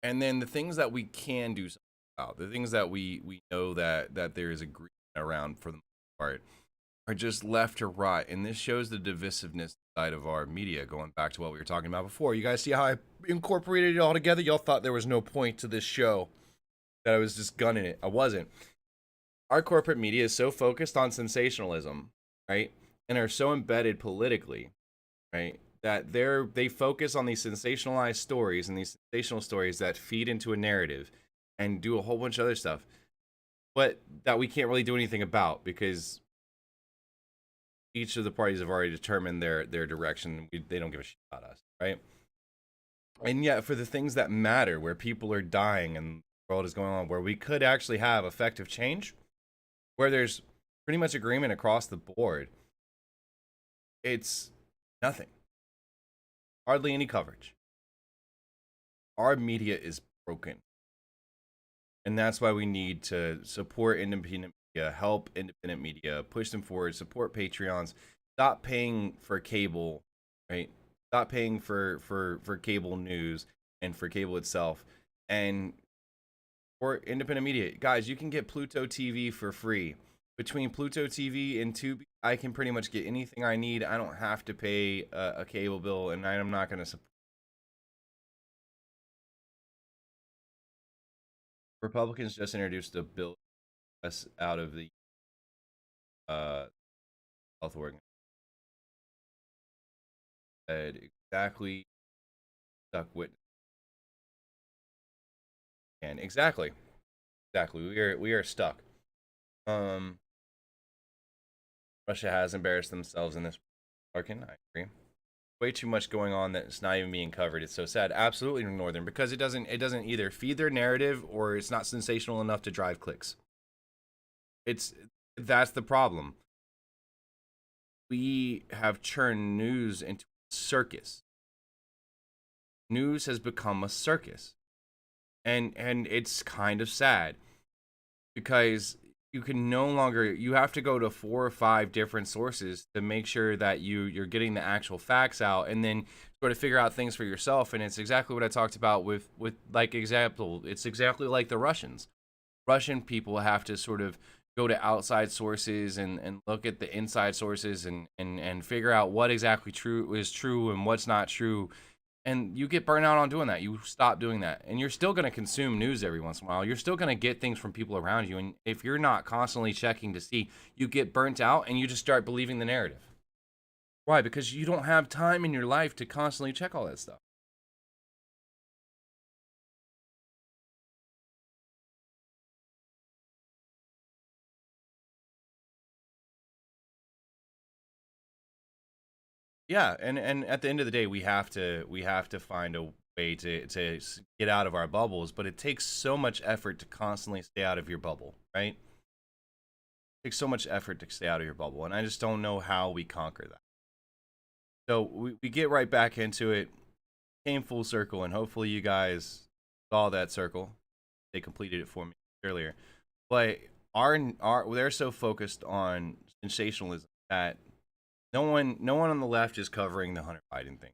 And then the things that we can do something about, the things that we know that there is agreement around for the most part, are just left to rot. And this shows the divisiveness side of our media, going back to what we were talking about before. You guys see how I incorporated it all together? Y'all thought there was no point to this show, that I was just gunning it. I wasn't. Our corporate media is so focused on sensationalism, right? And are so embedded politically, right? That they focus on these sensationalized stories and these sensational stories that feed into a narrative and do a whole bunch of other stuff, but that we can't really do anything about, because each of the parties have already determined their direction. They don't give a shit about us, right? And yet, for the things that matter, where people are dying and the world is going on, where we could actually have effective change, where there's pretty much agreement across the board, it's nothing. Hardly any coverage. Our media is broken. And that's why we need to support independent media, help independent media, push them forward, support Patreons, stop paying for cable, right? Stop paying for cable news and for cable itself. And for independent media, guys, you can get Pluto TV for free. Between Pluto TV and Tubi, I can pretty much get anything I need. I don't have to pay a cable bill, and I'm not going to support. Republicans just introduced a bill us out of the health organization said exactly stuck witness. And exactly we are stuck. Russia has embarrassed themselves in this. Larkin, I agree. Way too much going on that's not even being covered. It's so sad. Absolutely, Northern, because it doesn't either feed their narrative or it's not sensational enough to drive clicks. That's the problem. We have turned news into a circus. News has become a circus. And it's kind of sad because you can no longer, you have to go to 4 or 5 different sources to make sure that you're getting the actual facts out, and then sort of figure out things for yourself. And it's exactly what I talked about with like example. It's exactly like the Russian people have to sort of go to outside sources and look at the inside sources and figure out what exactly is true and what's not true. And you get burnt out on doing that. You stop doing that. And you're still going to consume news every once in a while. You're still going to get things from people around you. And if you're not constantly checking to see, you get burnt out and you just start believing the narrative. Why? Because you don't have time in your life to constantly check all that stuff. Yeah, and at the end of the day, we have to find a way to get out of our bubbles, but it takes so much effort to constantly stay out of your bubble, right? It takes so much effort to stay out of your bubble, and I just don't know how we conquer that. So we get right back into it, came full circle, and hopefully you guys saw that circle. They completed it for me earlier, but they're so focused on sensationalism that no one on the left is covering the Hunter Biden thing.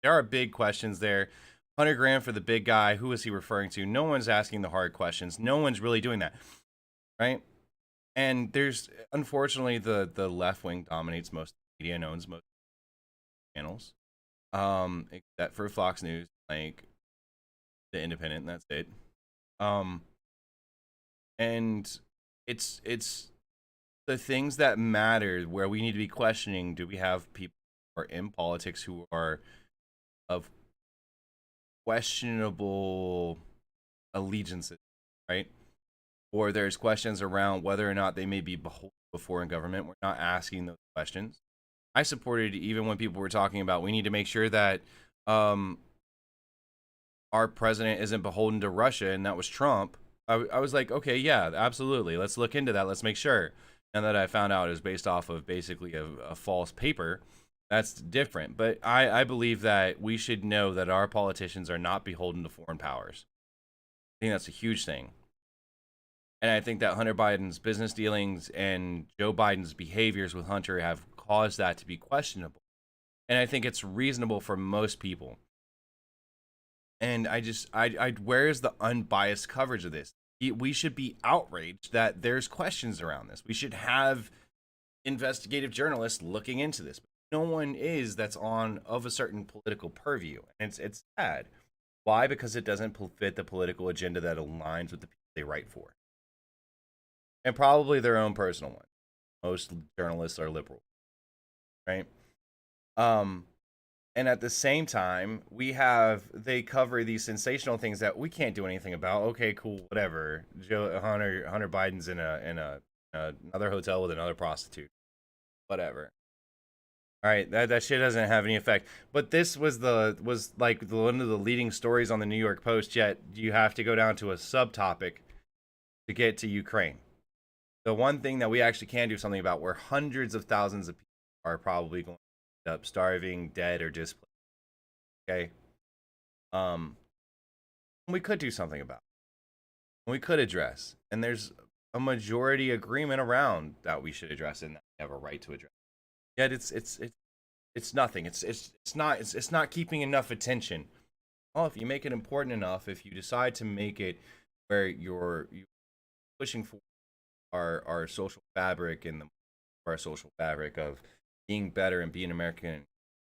There are big questions there. 100 grand for the big guy. Who is he referring to? No one's asking the hard questions. No one's really doing that, right? And there's, unfortunately, the left wing dominates most of the media and owns most channels, except for Fox News, like the Independent, and that's it. And it's the things that matter where we need to be questioning. Do we have people who are in politics who are of questionable allegiances, right? Or there's questions around whether or not they may be beholden to a foreign government. We're not asking those questions. I supported, even when people were talking about we need to make sure that our president isn't beholden to Russia, and that was Trump. I was like, okay, yeah, absolutely. Let's look into that. Let's make sure. And that I found out is based off of basically a false paper. That's different. But I believe that we should know that our politicians are not beholden to foreign powers. I think that's a huge thing. And I think that Hunter Biden's business dealings and Joe Biden's behaviors with Hunter have caused that to be questionable. And I think it's reasonable for most people. And where's the unbiased coverage of this? We should be outraged that there's questions around this. We should have investigative journalists looking into this. But no one is that's of a certain political purview. And it's sad. Why? Because it doesn't fit the political agenda that aligns with the people they write for. And probably their own personal one. Most journalists are liberal. Right? And at the same time, they cover these sensational things that we can't do anything about. Okay, cool, whatever. Hunter Biden's in another hotel with another prostitute. Whatever. All right, that shit doesn't have any effect. But this was like one of the leading stories on the New York Post. Yet you have to go down to a subtopic to get to Ukraine. The one thing that we actually can do something about, where hundreds of thousands of people are probably going to end up starving, dead, or displaced. Okay. We could do something about it. We could address, and there's a majority agreement around that we should address it and that we have a right to address. Yet it's nothing. It's not keeping enough attention. Well, if you make it important enough, if you decide to make it where you're pushing for our social fabric and our social fabric of being better and being American,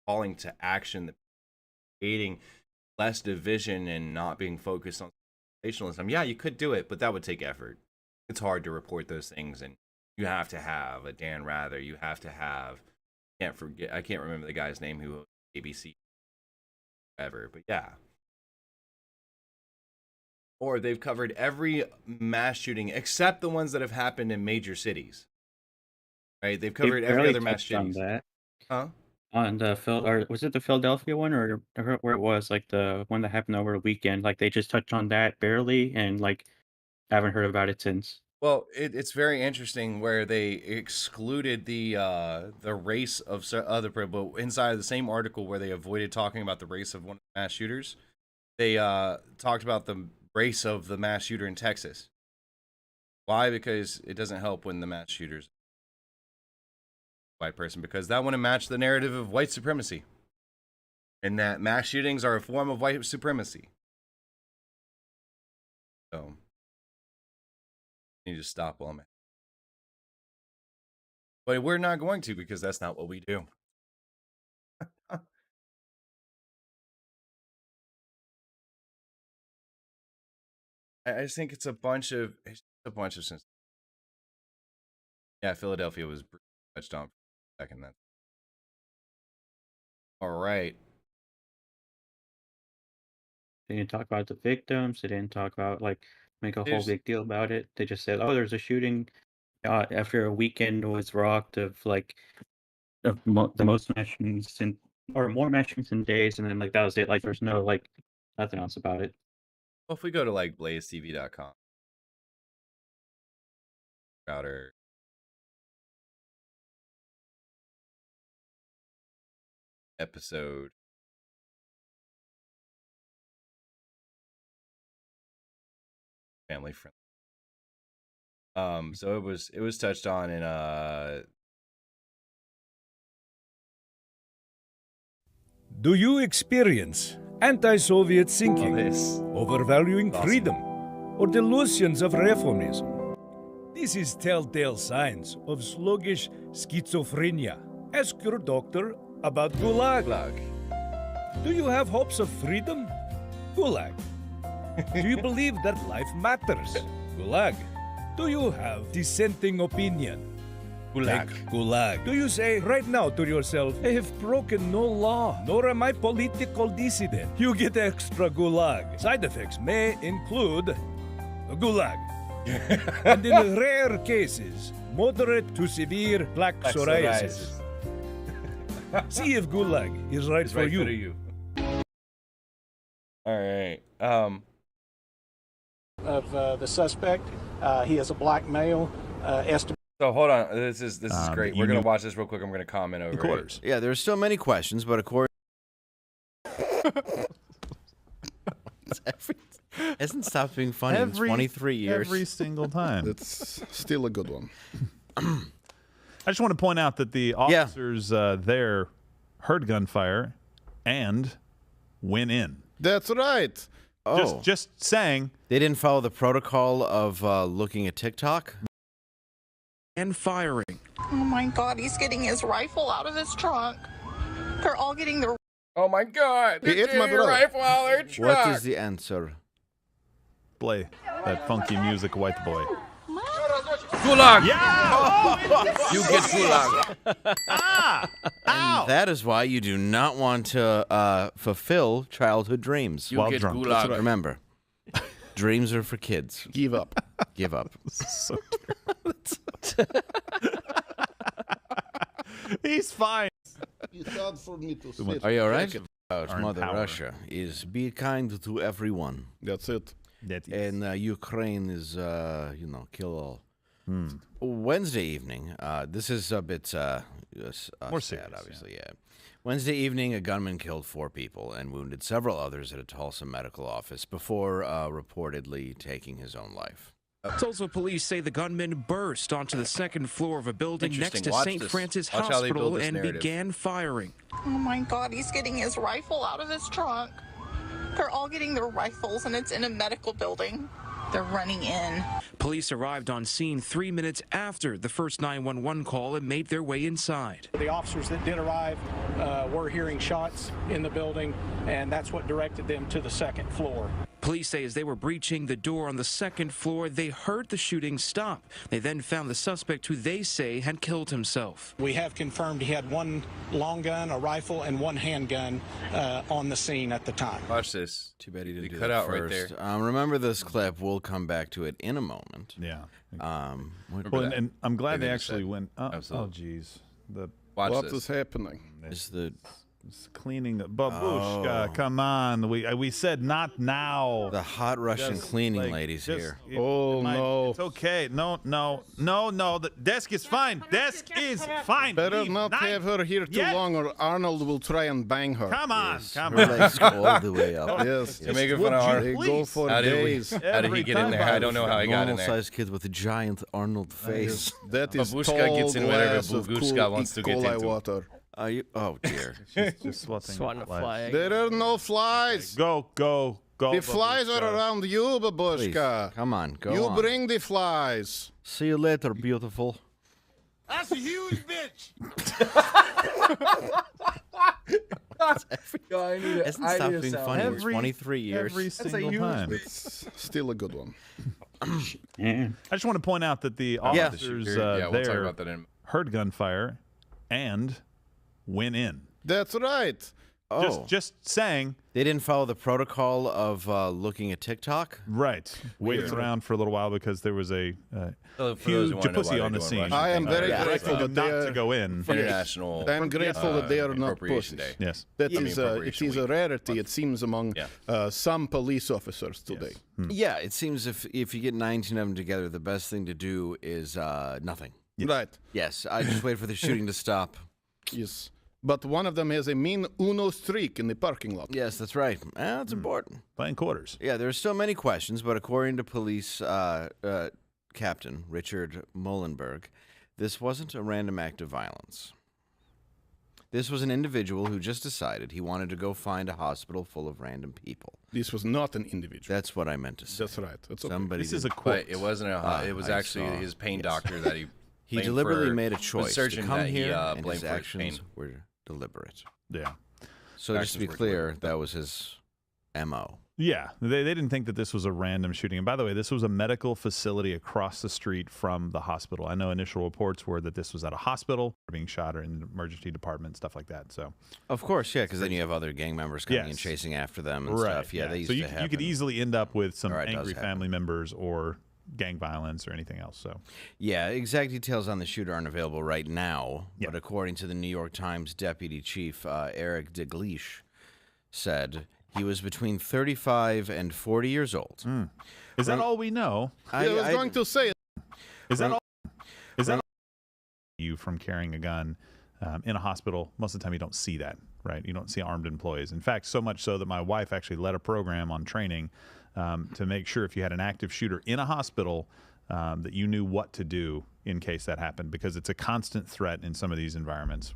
calling to action, creating less division and not being focused on sensationalism. Yeah, you could do it, but that would take effort. It's hard to report those things and You have to have a Dan Rather. You have to have. I can't remember the guy's name who ABC ever, but yeah. Or they've covered every mass shooting except the ones that have happened in major cities. Right? They've covered every other mass on shootings. that. Huh? On the or was it the Philadelphia one, or where it was like the one that happened over the weekend? Like they just touched on that barely, and like haven't heard about it since. Well, it's very interesting where they excluded the race of other people. But inside of the same article where they avoided talking about the race of one of the mass shooters, they talked about the race of the mass shooter in Texas. Why? Because it doesn't help when the mass shooter's a white person, because that wouldn't match the narrative of white supremacy, and that mass shootings are a form of white supremacy. So you need to stop while I'm at. But we're not going to, because that's not what we do. I just think it's a bunch of sense. Yeah, Philadelphia was touched on for a second. Then. All right. They didn't talk about the victims. They didn't talk about make a whole big deal about it. They just said, "Oh, there's a shooting after a weekend was rocked of the most mass shootings or more mass shootings in days," and then that was it. There's no nothing else about it. Well, if we go to blazetv.com, Crowder, episode, family friendly. So it was touched on in Do you experience anti-Soviet thinking, overvaluing freedom, or delusions of reformism? This is telltale signs of sluggish schizophrenia. Ask your doctor about Gulag. Do you have hopes of freedom? Gulag. Do you believe that life matters? Gulag. Do you have dissenting opinion? Gulag. Gulag. Do you say right now to yourself, I have broken no law, nor am I political dissident? You get extra Gulag. Side effects may include a Gulag. And in rare cases, moderate to severe plaque psoriasis. See if Gulag is right for you. All right. Of the suspect, he is a black male. So hold on, this is great. We're gonna watch this real quick. I'm gonna comment over it. Yeah, there's so many questions, but of course, hasn't stopped being funny in 23 years. Every single time. It's still a good one. I just want to point out that the officers there heard gunfire and went in. That's right. Oh, Just saying. They didn't follow the protocol of looking at TikTok? And firing. Oh my God, he's getting his rifle out of his trunk. They're all getting their... Oh my God! It's my brother. Rifle out of their truck. What is the answer? Play that funky music, white boy. Gulag! Yeah! You get gulag. And that is why you do not want to fulfill childhood dreams. You get drunk. gulag. Remember, dreams are for kids. Give up. Give up. So he's fine. It's hard for me to sit. Are you all right? Our Mother power. Russia is be kind to everyone. That's it. That is. And Ukraine is, kill all. Wednesday evening, this is a bit More sad, serious, obviously, yeah. Wednesday evening, a gunman killed 4 people and wounded several others at a Tulsa medical office before reportedly taking his own life. Tulsa police say the gunman burst onto the second floor of a building next to Watch St. this. Francis Watch how they build Hospital this and narrative. began firing. Oh my God, he's getting his rifle out of his trunk. They're all getting their rifles, and it's in a medical building. They're running in. Police arrived on scene 3 minutes after the first 911 call and made their way inside. The officers that did arrive were hearing shots in the building, and that's what directed them to the second floor. Police say as they were breaching the door on the second floor, they heard the shooting stop. They then found the suspect who they say had killed himself. We have confirmed he had one long gun, a rifle, and one handgun on the scene at the time. Watch this. Too bad he didn't do cut that out right first. there. Remember this clip. We'll come back to it in a moment. Yeah. Well, and I'm glad they actually said. went. Oh, Absolutely. geez. What is happening? Is the cleaning? Babushka, come on. We said not now. The hot Russian Just, cleaning like, ladies just- here. No. It's okay. No. The desk is fine. Desk is fine. Better Leave. not have her here too Yes. long, or Arnold will try and bang her. Come on. Yes, Come her on. legs go all the way up. Yes, You're making Would fun of you Arnold. they go please? for How days. did he Every get in there? time. I don't know how he got in there. Normal-sized kid with a giant Arnold face. That is Babushka tall gets in whatever glass of Babushka cool wants to E. get coli into. water. Oh dear. Just Swatting a flag. There are no flies. Go. The flies are around you, Please, Babushka. come on, go You on. bring the flies. See you later, beautiful. That's a huge bitch. Isn't that being funny? In 23 years. Every single time. It's still a good one. I just want to point out that the Yeah. officers Yeah, we'll talk there about that in. heard gunfire and went in. That's right. Oh, Just saying. they didn't follow the protocol of looking at TikTok? Right. Waited around for a little while because there was a For those huge who wanna know why japussy they're on the doing scene. Russian I am things, very yeah, grateful it's, that they not to are. go in. International. I'm grateful that they are not Appropriation pussies. Day. Yes. That I mean, is it Appropriation is a Week. rarity, it seems, among some police officers today. Yeah, it seems if you get 19 of them together, the best thing to do is nothing. Right. Yes, I just wait for the shooting to stop. Yes. But one of them has a mean Uno streak in the parking lot. Yes, that's right. That's important. Playing quarters. Yeah, there are still many questions, but according to police captain Richard Molenberg, this wasn't a random act of violence. This was an individual who just decided he wanted to go find a hospital full of random people. This was not an individual. That's what I meant to say. That's right. That's okay. Somebody This is did- a quote. But it wasn't a. It was I actually saw. his pain doctor that he. He blamed deliberately for- made a was choice to surgeon come that he, here, and blamed his for his pain. actions were deliberate. Yeah. So just to be Actions were clear, deliberate. that was his MO. Yeah, they didn't think that this was a random shooting. And by the way, this was a medical facility across the street from the hospital. I know initial reports were that this was at a hospital, being shot or in the emergency department, stuff like that. So, Of course, yeah, because then you have other gang members coming and Yes. chasing after them and right, stuff. Yeah, they used so to you happen. could easily end up with some Or it does angry happen. family members or gang violence or anything else. So, Yeah, exact details on the shooter aren't available right now. Yeah. But according to the New York Times deputy chief, Eric DeGleish, said he was between 35 and 40 years old. is that all we know? I was going to say, Is that all? Is that you from carrying a gun in a hospital? Most of the time, you don't see that, right? You don't see armed employees. In fact, so much so that my wife actually led a program on training to make sure if you had an active shooter in a hospital, that you knew what to do in case that happened, because it's a constant threat in some of these environments.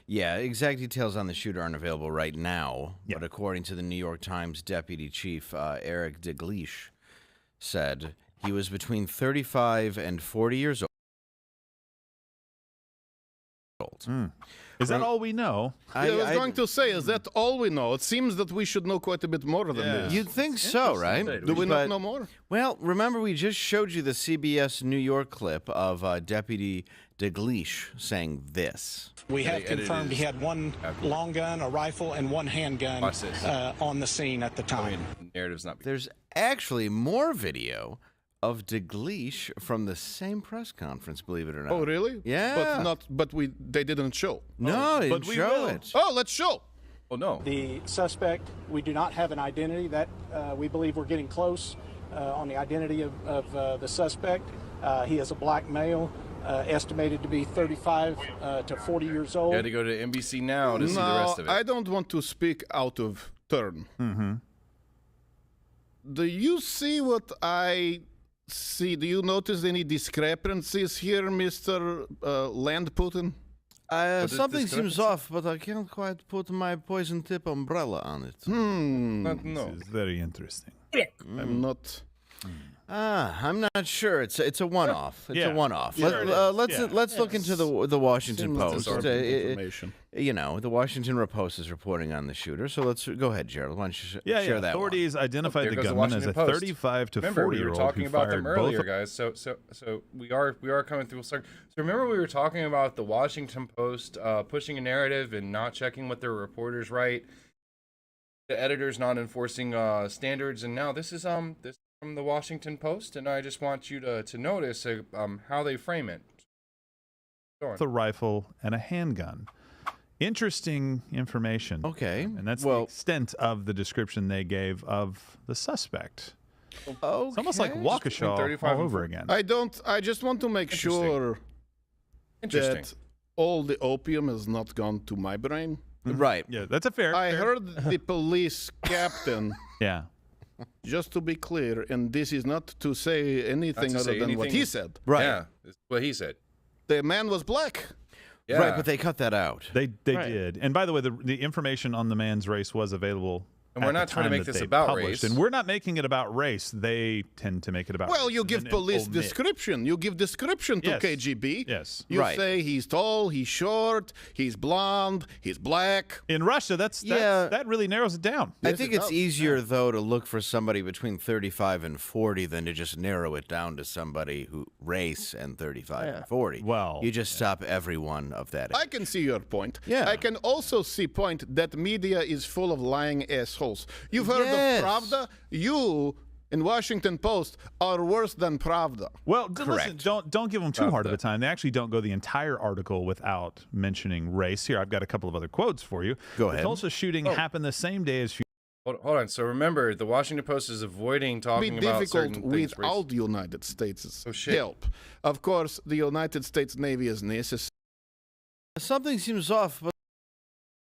Yeah, exact details on the shooter aren't available right now. Yeah. But according to the New York Times deputy chief, Eric DeGleish, said he was between 35 and 40 years old. Is that all we know? I was going to say, is that all we know? It seems that we should know quite a bit more than this. You'd think so, right? Do we not know more? Well, remember we just showed you the CBS New York clip of Deputy DeGleish saying this. We have confirmed he had one long gun, a rifle, and one handgun Watch this. on the scene at the I time. mean, narrative's not. There's actually more video of DeGleish from the same press conference, believe it or not. Oh, really? Yeah. But they didn't show. No, they but didn't we show will. it. Oh, let's show. Oh no. The suspect, we do not have an identity. That we believe we're getting close on the identity of the suspect. He is a black male, estimated to be 35 to 40 years old. You had to go to NBC Now to see the rest of it. I don't want to speak out of turn. Mm-hmm. Do you see what I see? Do you notice any discrepancies here, Mr. Land Putin? Something seems off, but I can't quite put my poison tip umbrella on it. No. This is very interesting. I'm not. I'm not sure. It's a one-off. It's Yeah. a one-off. Sure it is. Let's look into the Washington Seems Post. absorbing information. The Washington Post is reporting on the shooter. So let's go ahead, Gerald. Why don't you share that? Authorities identified There the goes the gunman as a Washington Post. 35 to Remember, 40 we year were old talking who about fired them earlier, both. guys. So we are coming through. So remember, we were talking about the Washington Post pushing a narrative and not checking what their reporters write. The editors not enforcing standards, and now this is from the Washington Post, and I just want you to notice how they frame it. Go on. A rifle and a handgun. Interesting information. Okay. And that's the extent of the description they gave of the suspect. Okay. It's almost like Waukesha 35 all and over 40. again. I just want to make sure that all the opium has not gone to my brain. Right. Yeah, that's a fair. I heard the police captain. Yeah. Just to be clear, and this is not to say anything Not to other say than what he anything- said. Right. Yeah, it's what he said. The man was black. Yeah. Right, but they cut that out. They did. And by the way, the information on the man's race was available. And we're at the not trying to time make that this they about published. race. And we're not making it about race. They tend to make it about Well, race you and give then police omit. description. You give description to Yes. KGB. Yes. You Right. say he's tall, he's short, he's blonde, he's black. In Russia, that really narrows it down. I Yes, think it it's does. easier, though, to look for somebody between 35 and 40 than to just narrow it down to somebody who race and 35 and 40. Well, you just stop every one of that. I can see your point. Yeah. I can also see point that media is full of lying assholes. You've heard Yes. of Pravda? You in Washington Post are worse than Pravda. Well, listen, don't give them too hard of a time. They actually don't go the entire article without mentioning race. Here, I've got a couple of other quotes for you. Go The ahead. Tulsa shooting happened the same day as. Hold on. So remember, the Washington Post is avoiding Be talking about difficult certain things. without the United States' shit. help. Of course, the United States Navy is necessary. Something seems off, but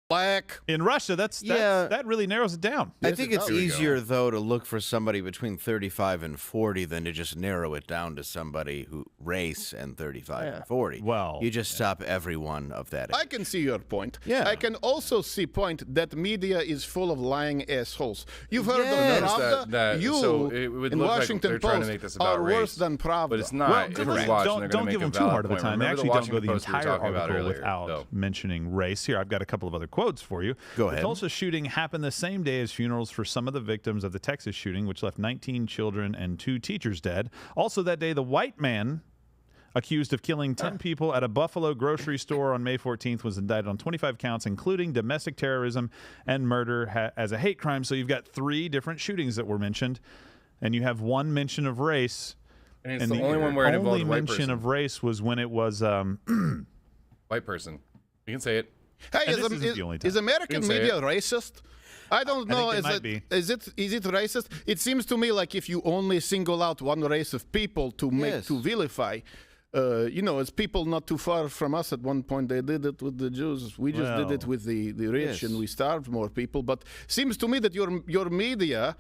Black. In Russia, that really narrows it down. I Yes, think it it's does. easier, though, to look for somebody between 35 and 40 than to just narrow it down to somebody who race and 35 and 40. Well, you just stop every one of that. I can see your point. Yeah. I can also see point that media is full of lying assholes. You've heard Yes. of Pravda? That- You so it would in look like Washington they're trying to Post make this about are race, worse than Pravda. But it's not. Well, If you listen, watch, don't they're gonna give make them a too valid hard of a point. time. They Remember actually don't go Washington the Post we were entire talking about article earlier, without though. mentioning race. Here, I've got a couple of other quotes for you. Go The ahead. Tulsa shooting happened the same day as funerals for some of the victims of the Texas shooting, which left 19 children and 2 teachers dead. Also that day, the white man accused of killing 10 people at a Buffalo grocery store on May 14th was indicted on 25 counts, including domestic terrorism and murder as a hate crime. So you've got 3 different shootings that were mentioned, and you have one mention of race. And it's the only one where it involved only a white mention person. of race was when it was White person. You can say it. Hey, And this isn't the only time. is American You can say media racist? I don't know. think it might be. Is it racist? It seems to me like if you only single out one race of people to make Yes. to vilify. As people not too far from us at one point, they did it with the Jews. We just did it Well, with the rich, yes. and we starved more people. But seems to me that your media,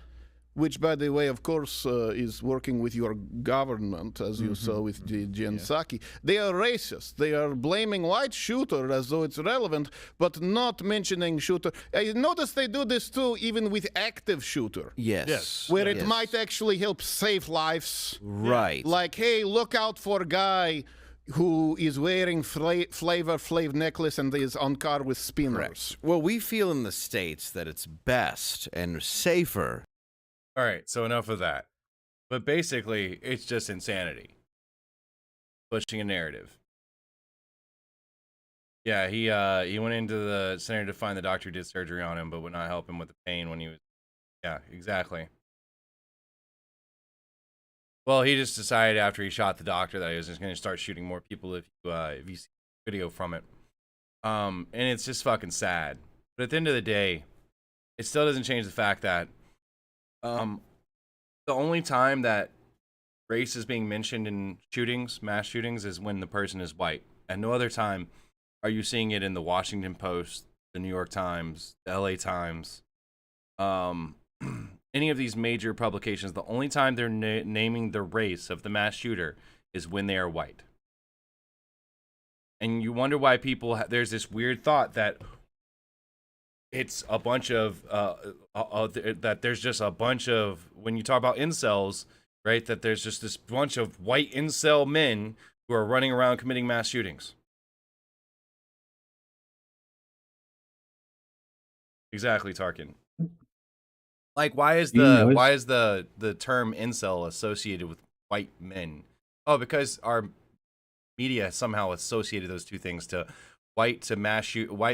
which by the way, of course, is working with your government, as you saw with Jen Psaki, they are racist. They are blaming white shooter as though it's relevant, but not mentioning shooter. I notice they do this too, even with active shooter. Yes. Where it Yes. might actually help save lives. Right. Like, hey, look out for a guy who is wearing Flavor Flav necklace and is on car with spinners. Well, we feel in the States that it's best and safer. All right, so enough of that. But basically, it's just insanity. Pushing a narrative. Yeah, he went into the center to find the doctor who did surgery on him, but would not help him with the pain when he was. Yeah, exactly. Well, he just decided after he shot the doctor that he was just going to start shooting more people if you see video from it. And it's just fucking sad. But at the end of the day, it still doesn't change the fact that the only time that race is being mentioned in shootings, mass shootings, is when the person is white. At no other time are you seeing it in the Washington Post, the New York Times, the LA Times, any of these major publications. The only time they're naming the race of the mass shooter is when they are white. And you wonder why people there's this weird thought that it's a bunch of that there's just a bunch of, when you talk about incels, right? That there's just this bunch of white incel men who are running around committing mass shootings. Exactly, Tarkin. Like, why is the term incel associated with white men? Oh, because our media somehow associated those two things to white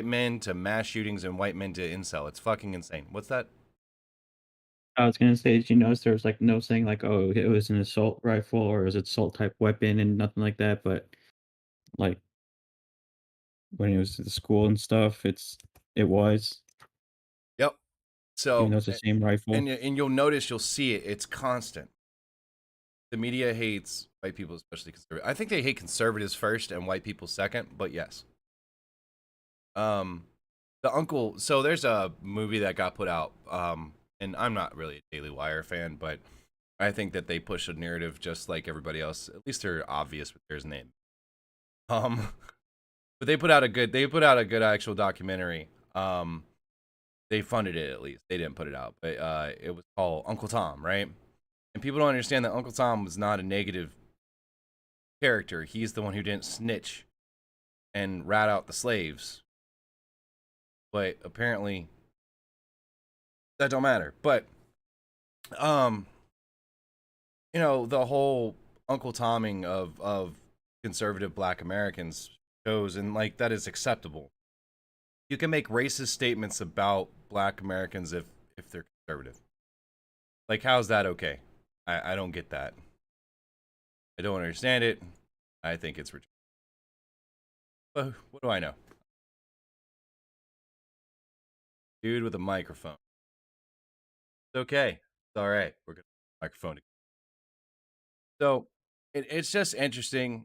men to mass shootings and white men to incel. It's fucking insane. What's that? I was gonna say, did you notice there was like no saying like, oh, it was an assault rifle or it was an assault type weapon and nothing like that, but like when it was at the school and stuff, it was. Yep. So Even though it's the same rifle. and you'll notice, you'll see it. It's constant. The media hates white people, especially conservative. I think they hate conservatives first and white people second, but yes. So there's a movie that got put out, and I'm not really a Daily Wire fan, but I think that they push a narrative just like everybody else. At least they're obvious with their name. But they put out a good actual documentary. They funded it, at least. They didn't put it out, but it was called Uncle Tom, right? And people don't understand that Uncle Tom was not a negative character. He's the one who didn't snitch and rat out the slaves. But apparently that don't matter. But the whole Uncle Tomming of conservative black Americans shows, and like that is acceptable. You can make racist statements about black Americans if they're conservative. Like, how's that okay? I don't get that. I don't understand it. I think it's ridiculous. But what do I know? Dude with a microphone. It's okay. It's all right. We're going to microphone again. So it's just interesting.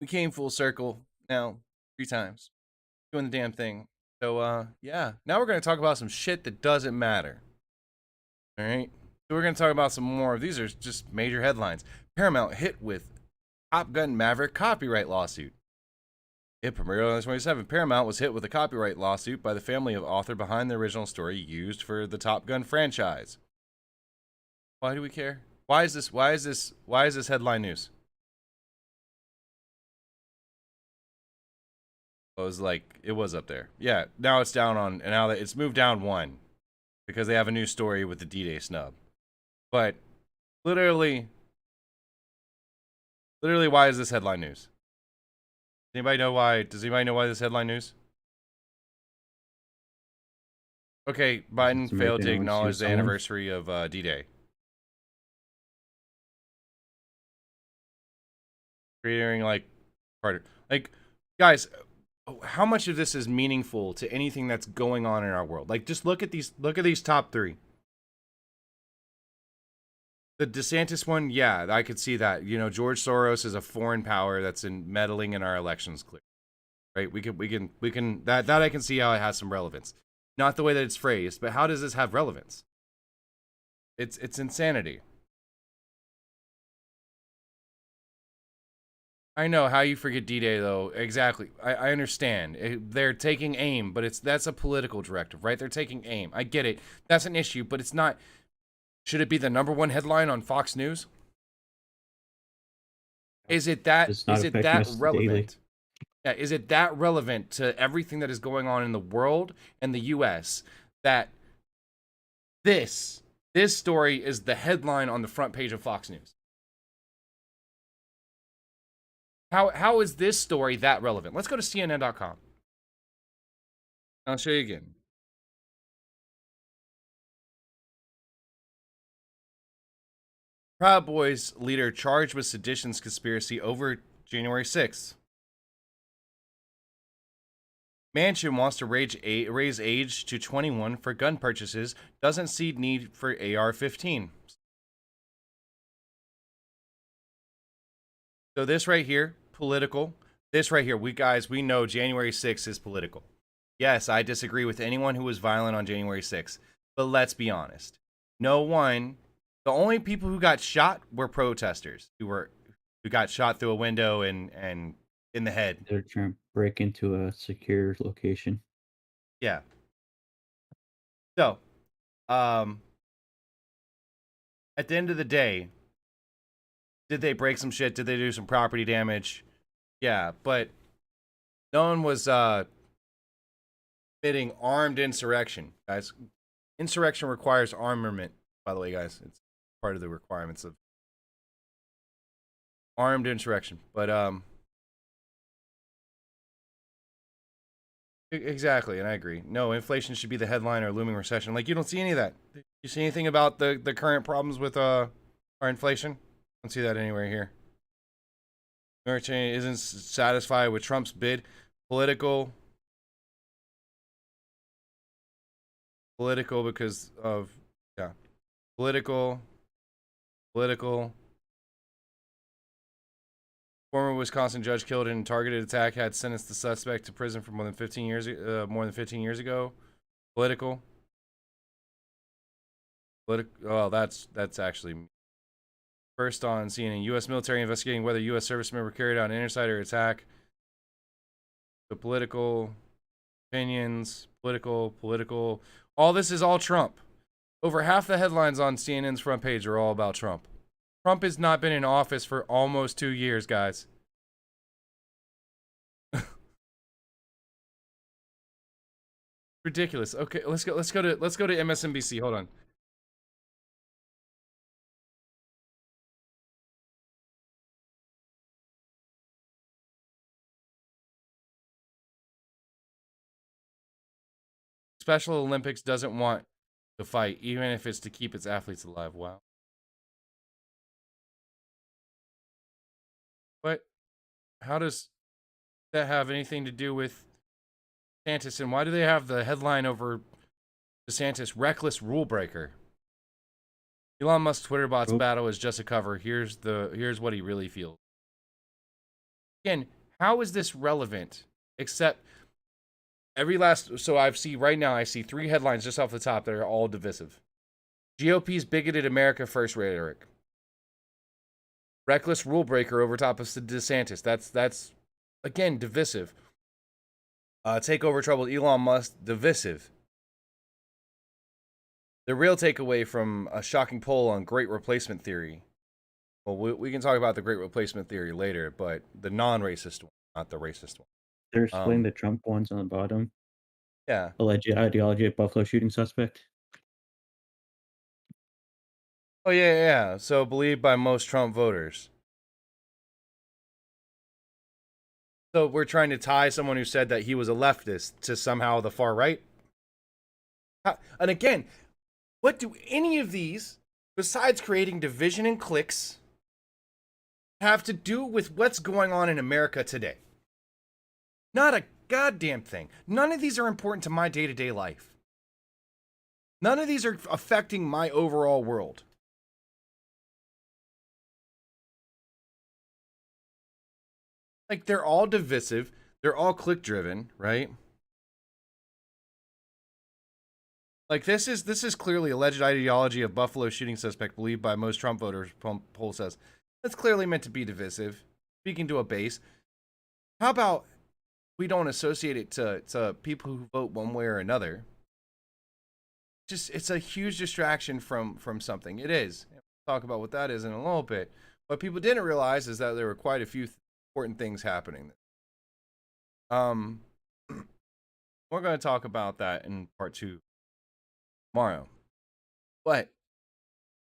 We came full circle now 3 times. Doing the damn thing. So, yeah. Now we're going to talk about some shit that doesn't matter. All right? So we're going to talk about some more. These are just major headlines. Paramount hit with Top Gun Maverick copyright lawsuit. It premiered on the 27th. Paramount was hit with a copyright lawsuit by the family of author behind the original story used for the Top Gun franchise. Why do we care? Why is this headline news? It was up there. Yeah, now it's down on, and now that it's moved down 1 because they have a new story with the D-Day snub. But literally, why is this headline news? Does anybody know why? Does anybody know why this headline news? Okay, Biden failed to acknowledge the anniversary of D-Day. Creating guys, how much of this is meaningful to anything that's going on in our world? Like, just look at these top 3. The DeSantis one, yeah, I could see that. George Soros is a foreign power that's meddling in our elections, clear. Right? We can that I can see how it has some relevance. Not the way that it's phrased, but how does this have relevance? It's insanity. I know how you forget D-Day, though. Exactly. I understand. They're taking aim, but that's a political directive, right? They're taking aim. I get it. That's an issue, but it's not. Should it be the #1 headline on Fox News? Is it that relevant? Yeah, is it that relevant to everything that is going on in the world and the US that this story is the headline on the front page of Fox News? How is this story that relevant? Let's go to CNN.com. I'll show you again. Proud Boys leader charged with seditions conspiracy over January 6th. Manchin wants to raise age to 21 for gun purchases. Doesn't see need for AR-15. So this right here, political. This right here, we know January 6th is political. Yes, I disagree with anyone who was violent on January 6th. But let's be honest. The only people who got shot were protesters who got shot through a window and in the head. They're trying to break into a secure location. Yeah. So, at the end of the day, Did they break some shit? Did they do some property damage? Yeah, but no one was committing armed insurrection, guys. Insurrection requires armament, by the way, guys. It's part of the requirements of armed insurrection. But exactly, and I agree. No, inflation should be the headline or looming recession. Like, you don't see any of that. You see anything about the current problems with our inflation? I don't see that anywhere here. Merchant isn't satisfied with Trump's bid. Political because of, yeah. Political. Former Wisconsin judge killed in a targeted attack had sentenced the suspect to prison for more than 15 years ago. Political. Oh, that's actually first on CNN. U.S. military investigating whether U.S. service member carried out an insider attack. The political opinions, political. All this is all Trump. Over half the headlines on CNN's front page are all about Trump. Trump has not been in office for almost 2 years, guys. Ridiculous. Okay, let's go to MSNBC. Hold on. Special Olympics doesn't want to fight, even if it's to keep its athletes alive. Wow. What? How does that have anything to do with DeSantis? And why do they have the headline over DeSantis, reckless rule breaker? Elon Musk's Twitter bots battle is just a cover. Here's what he really feels. Again, how is this relevant? Except so I see 3 headlines just off the top that are all divisive. GOP's bigoted America First rhetoric. Reckless rule breaker over top of DeSantis. That's again divisive. Takeover trouble Elon Musk, divisive. The real takeaway from a shocking poll on Great Replacement Theory. Well, we can talk about the Great Replacement Theory later, but the non-racist one, not the racist one. They're splitting the Trump ones on the bottom. Yeah. Alleged ideology of Buffalo shooting suspect. Oh, yeah. So believed by most Trump voters. So we're trying to tie someone who said that he was a leftist to somehow the far right. And again, what do any of these, besides creating division and cliques, have to do with what's going on in America today? Not a goddamn thing. None of these are important to my day-to-day life. None of these are affecting my overall world. Like, they're all divisive. They're all clique-driven, right? Like, this is clearly alleged ideology of Buffalo shooting suspect believed by most Trump voters, poll says. That's clearly meant to be divisive, speaking to a base. How about we don't associate it to people who vote one way or another? It's a huge distraction from something. It is. We'll talk about what that is in a little bit. What people didn't realize is that there were quite a few important things happening. We're going to talk about that in part 2 tomorrow. But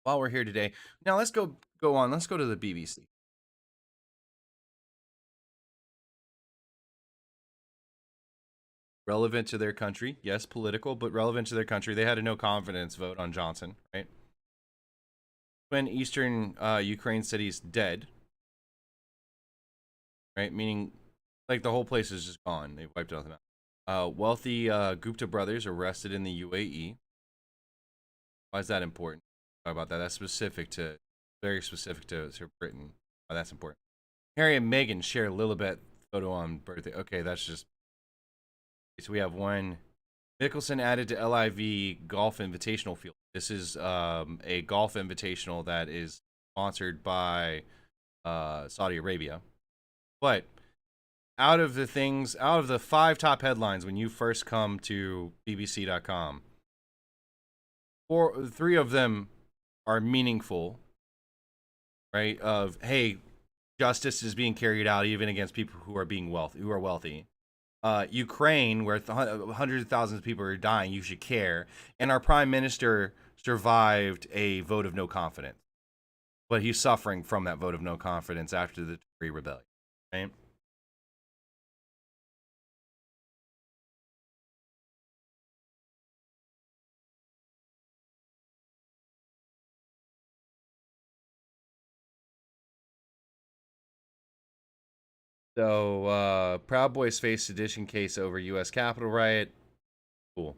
while we're here today, now let's go on. Let's go to the BBC. Relevant to their country, yes, political, but relevant to their country. They had a no confidence vote on Johnson, right? When eastern Ukraine cities dead, right? Meaning, like, the whole place is just gone. They've wiped it off the map. Wealthy Gupta brothers arrested in the UAE. Why is that important? Talk about that. That's very specific to Britain. Why that's important. Harry and Meghan share Lilibet photo on birthday. Okay, that's just. So we have one. Mickelson added to LIV Golf Invitational Field. This is a golf invitational that is sponsored by Saudi Arabia. But out of the 5 top headlines when you first come to BBC.com, 3 of them are meaningful, right? Of, hey, justice is being carried out even against people who are wealthy. Ukraine, where hundreds of thousands of people are dying, you should care. And our prime minister survived a vote of no confidence, but he's suffering from that vote of no confidence after the Tory rebellion, right? So, Proud Boys face sedition case over U.S. Capitol riot. Cool.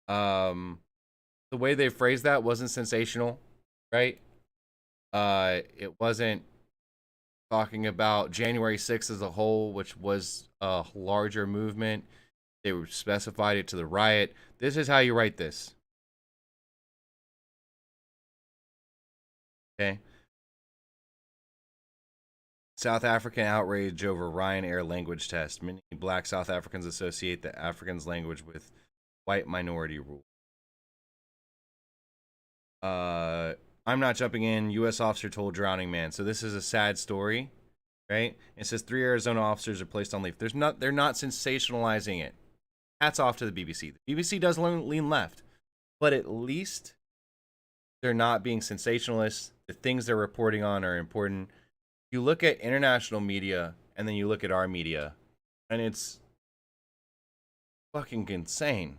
The way they phrased that wasn't sensational, right? It wasn't talking about January 6th as a whole, which was a larger movement. They specified it to the riot. This is how you write this. Okay. South African outrage over Ryanair language test. Many black South Africans associate the Afrikaans language with white minority rule. I'm not jumping in. U.S. officer told drowning man. So this is a sad story, right? It says 3 Arizona officers are placed on leave. They're not sensationalizing it. Hats off to the BBC. The BBC does lean left, but at least they're not being sensationalists. The things they're reporting on are important. You look at international media and then you look at our media, and it's fucking insane.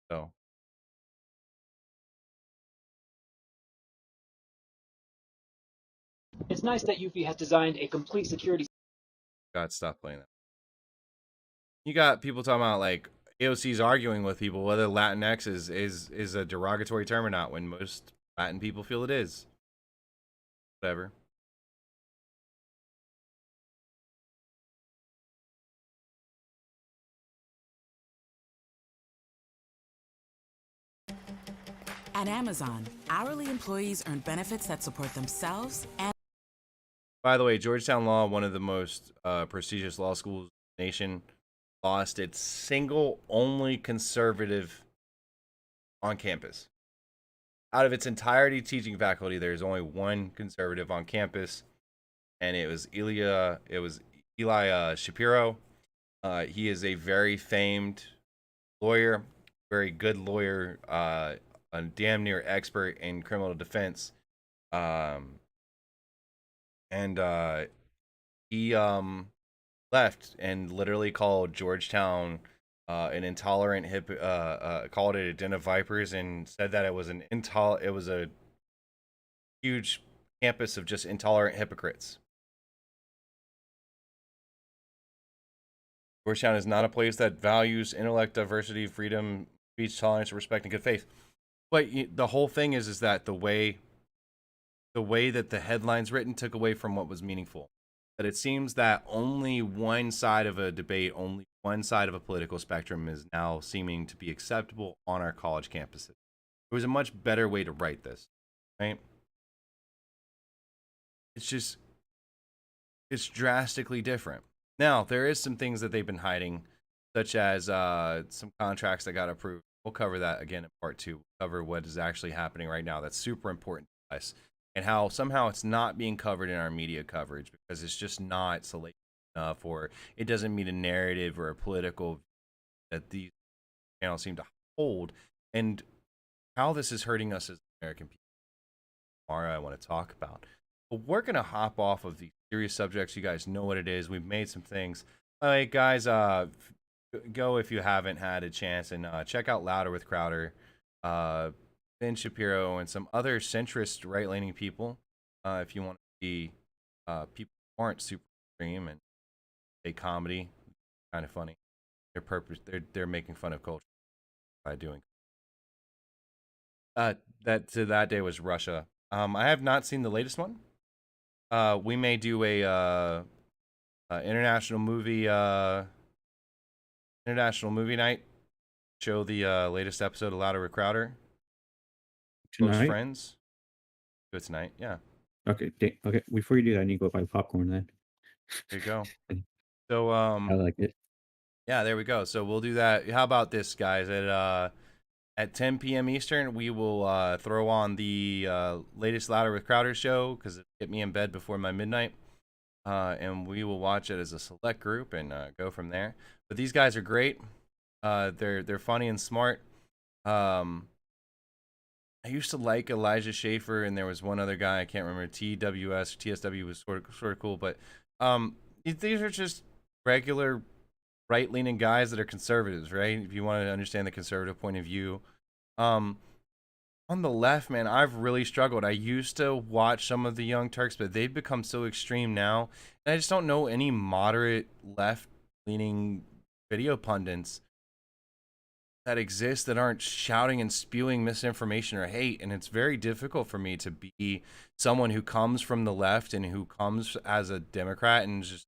So It's nice that Yuffie has designed a complete security. God, stop playing that. You got people talking about like AOC's arguing with people whether Latinx is a derogatory term or not, when most Latin people feel it is. Whatever. At Amazon, hourly employees earn benefits that support themselves and... By the way, Georgetown Law, one of the most prestigious law schools in the nation, lost its single only conservative on campus. Out of its entirety teaching faculty, there's only one conservative on campus, and it was Eli Shapiro. He is a very famed lawyer, very good lawyer, a damn near expert in criminal defense. He left and literally called Georgetown an intolerant called it a den of vipers, and said that it was a huge campus of just intolerant hypocrites. Georgetown is not a place that values intellect, diversity, freedom, speech, tolerance, respect, and good faith. But the whole thing is that the way that the headline's written took away from what was meaningful. That it seems that only one side of a debate, only one side of a political spectrum is now seeming to be acceptable on our college campuses. There was a much better way to write this, right? It's drastically different. Now, there is some things that they've been hiding, such as some contracts that got approved. We'll cover that again in part 2. We'll cover what is actually happening right now. That's super important to us, and how somehow it's not being covered in our media coverage because it's just not salacious enough, or it doesn't meet a narrative or a political that these channels seem to hold, and how this is hurting us as American people. Tomorrow I want to talk about. But we're going to hop off of these serious subjects. You guys know what it is. We've made some things. All right, guys, go if you haven't had a chance, and check out Louder with Crowder, Ben Shapiro, and some other centrist right-leaning people. If you want to see people who aren't super extreme and say comedy, kind of funny. They're making fun of culture by doing. That day was Russia. I have not seen the latest one. We may do a international movie night. Show the latest episode of Louder with Crowder. Tonight? Close friends. Do it tonight. Yeah. Okay. Okay. Before you do that, I need to go buy popcorn then. There you go. So I like it. Yeah, there we go. So we'll do that. How about this, guys? At 10 p.m. Eastern, we will throw on the latest Louder with Crowder show because it get me in bed before my midnight. And we will watch it as a select group and go from there. But these guys are great. They're funny and smart. I used to like Elijah Schaefer, and there was one other guy I can't remember. TWS, TSW was sort of cool, but these are just regular right-leaning guys that are conservatives, right? If you want to understand the conservative point of view. On the left, man, I've really struggled. I used to watch some of the Young Turks, but they've become so extreme now, and I just don't know any moderate left-leaning video pundits that exist that aren't shouting and spewing misinformation or hate. And it's very difficult for me to be someone who comes from the left and who comes as a Democrat and just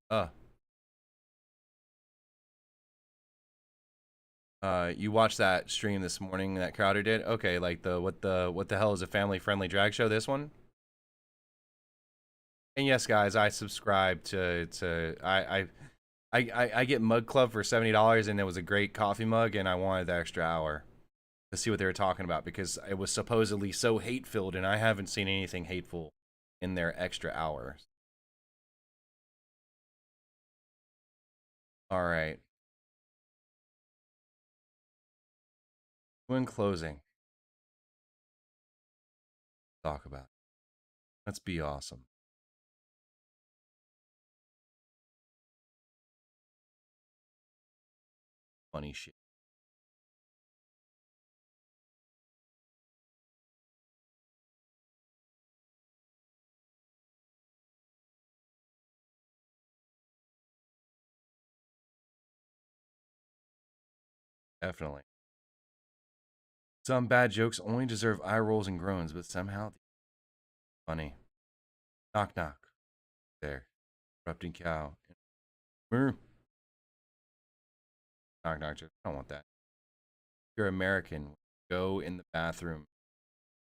you watched that stream this morning that Crowder did? Okay, like what the hell is a family friendly drag show, this one? And yes, guys, I subscribe to I get Mug Club for $70, and it was a great coffee mug, and I wanted the extra hour to see what they were talking about because it was supposedly so hate-filled, and I haven't seen anything hateful in their extra hour. All right. In closing, talk about it. Let's be awesome. Funny shit. Definitely. Some bad jokes only deserve eye rolls and groans, but somehow funny. Knock knock. There. Erupting cow. Knock knock joke. I don't want that. You're American. Go in the bathroom.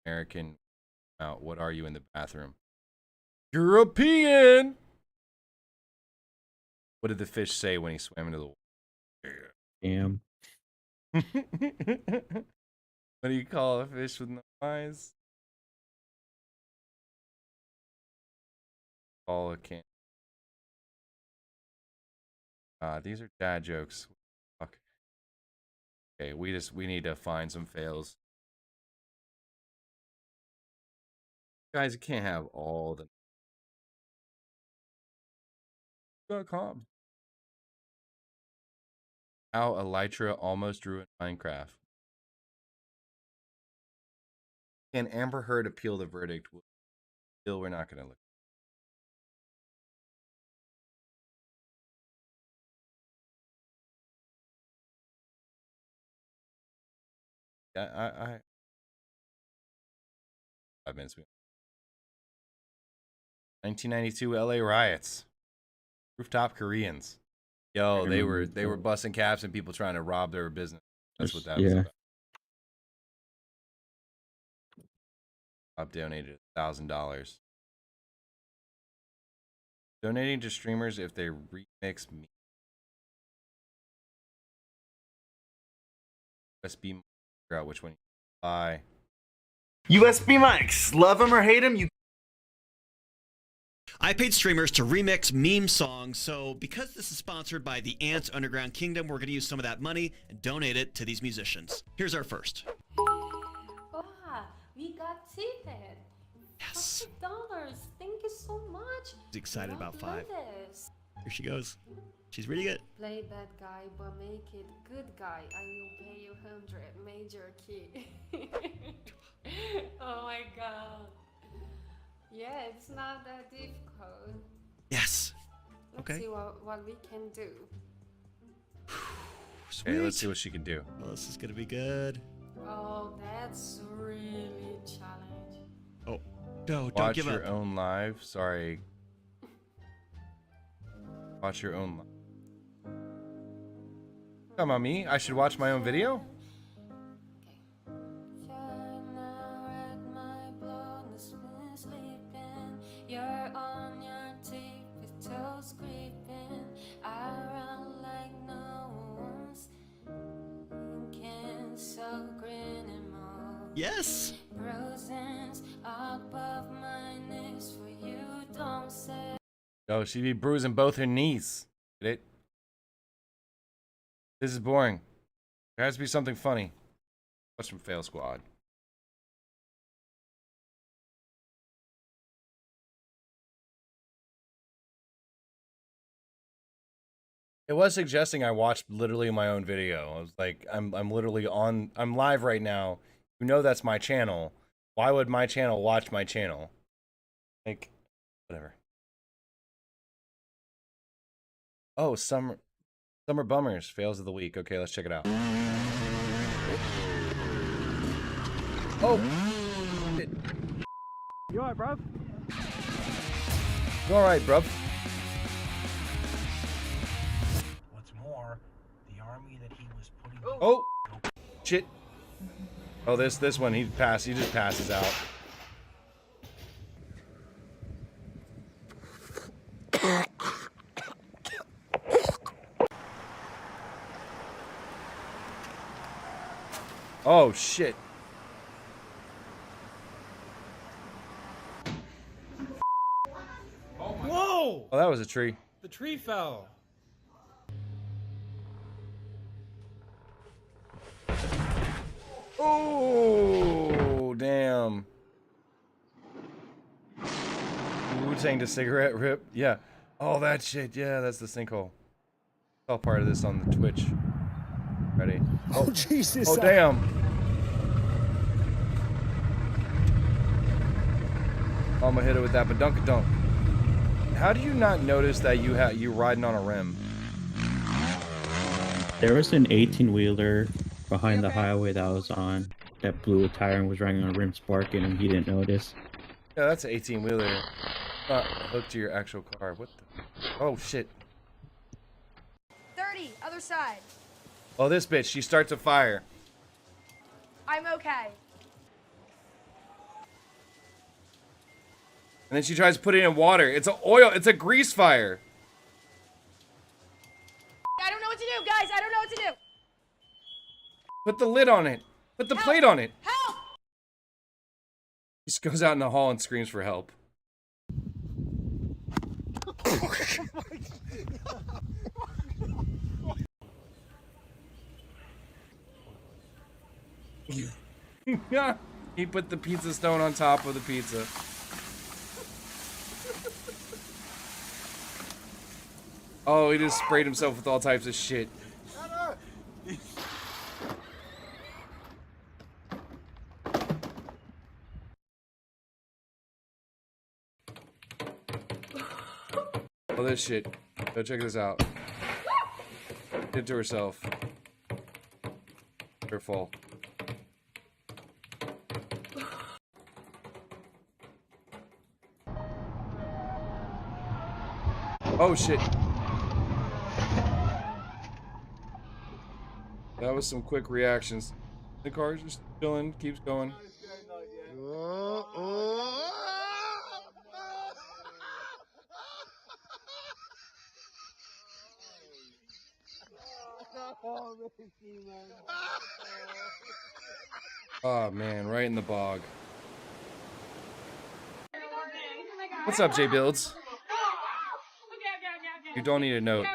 American out. What are you in the bathroom? European. What did the fish say when he swam into the water? Damn. What do you call a fish with no eyes? Call a can. These are dad jokes. Fuck. Okay, we need to find some fails. Guys, you can't have all the .com. How Elytra almost ruined Minecraft. Can Amber Heard appeal the verdict? Still, we're not going to look. Yeah, 5 minutes. 1992 LA riots. Rooftop Koreans. Yo, they were busting caps and people trying to rob their business. That's what that was about. I've donated $1,000. Donating to streamers if they remix me. USB, figure out which one you buy. USB mics, love them or hate them, I paid streamers to remix meme songs, so because this is sponsored by the Ants Underground Kingdom, we're going to use some of that money and donate it to these musicians. Here's our first. Wow, we got seated. Yes. $50. Thank you so much. She's excited about 5. This. Here she goes. She's reading it. Play bad guy, but make it good guy. I will pay you 100. Major key. Oh my god. Yeah, it's not that difficult. Yes. Let's see what we can do. Sweet. Okay, let's see what she can do. Well, this is gonna be good. Oh, that's really challenge. Oh, no, don't Watch give your up. own live. Sorry. Watch your own live. Come on, me. I should watch my own video? You're on your teeth with toes creeping. I run like no Yes. Oh, she be bruising both her knees. Get it? This is boring. There has to be something funny. Watch from Fail Squad. It was suggesting I watched literally my own video. I was like, I'm literally I'm live right now. You know that's my channel. Why would my channel watch my channel? Like, whatever. Oh, summer bummers, fails of the week. Okay, let's check it out. Oh, shit. You alright, bruv? You alright, bruv? What's more, the army that he was putting. Oh, shit. Oh, this one, he just passes out. Oh, shit. Whoa! Oh, that was a tree. The tree fell. Oh, damn. Wu-Tang to cigarette rip. Yeah. Oh, that shit. Yeah, that's the sinkhole. It's all part of this on the Twitch. Ready? Oh, Jesus. Oh, damn. I'm gonna hit it with that badunkadunk. How do you not notice that you riding on a rim? There was an 18-wheeler behind the highway that I was on that blew a tire and was running on a rim sparking, and he didn't notice. Yeah, that's an 18-wheeler. Not hooked to your actual car. What the? Oh, shit. 30, other side. Oh, this bitch. She starts a fire. I'm okay. And then she tries to put it in water. It's a grease fire. I don't know what to do, guys. I don't know what to do. Put the lid on it. Put the plate on it. Help! He just goes out in the hall and screams for help. He put the pizza stone on top of the pizza. Oh, he just sprayed himself with all types of shit. Oh, this shit. Go check this out. Did to herself. Her fall. Oh shit. That was some quick reactions. The car's just chilling, keeps going. Oh man, right in the bog. What's up, J Builds? You don't need a note.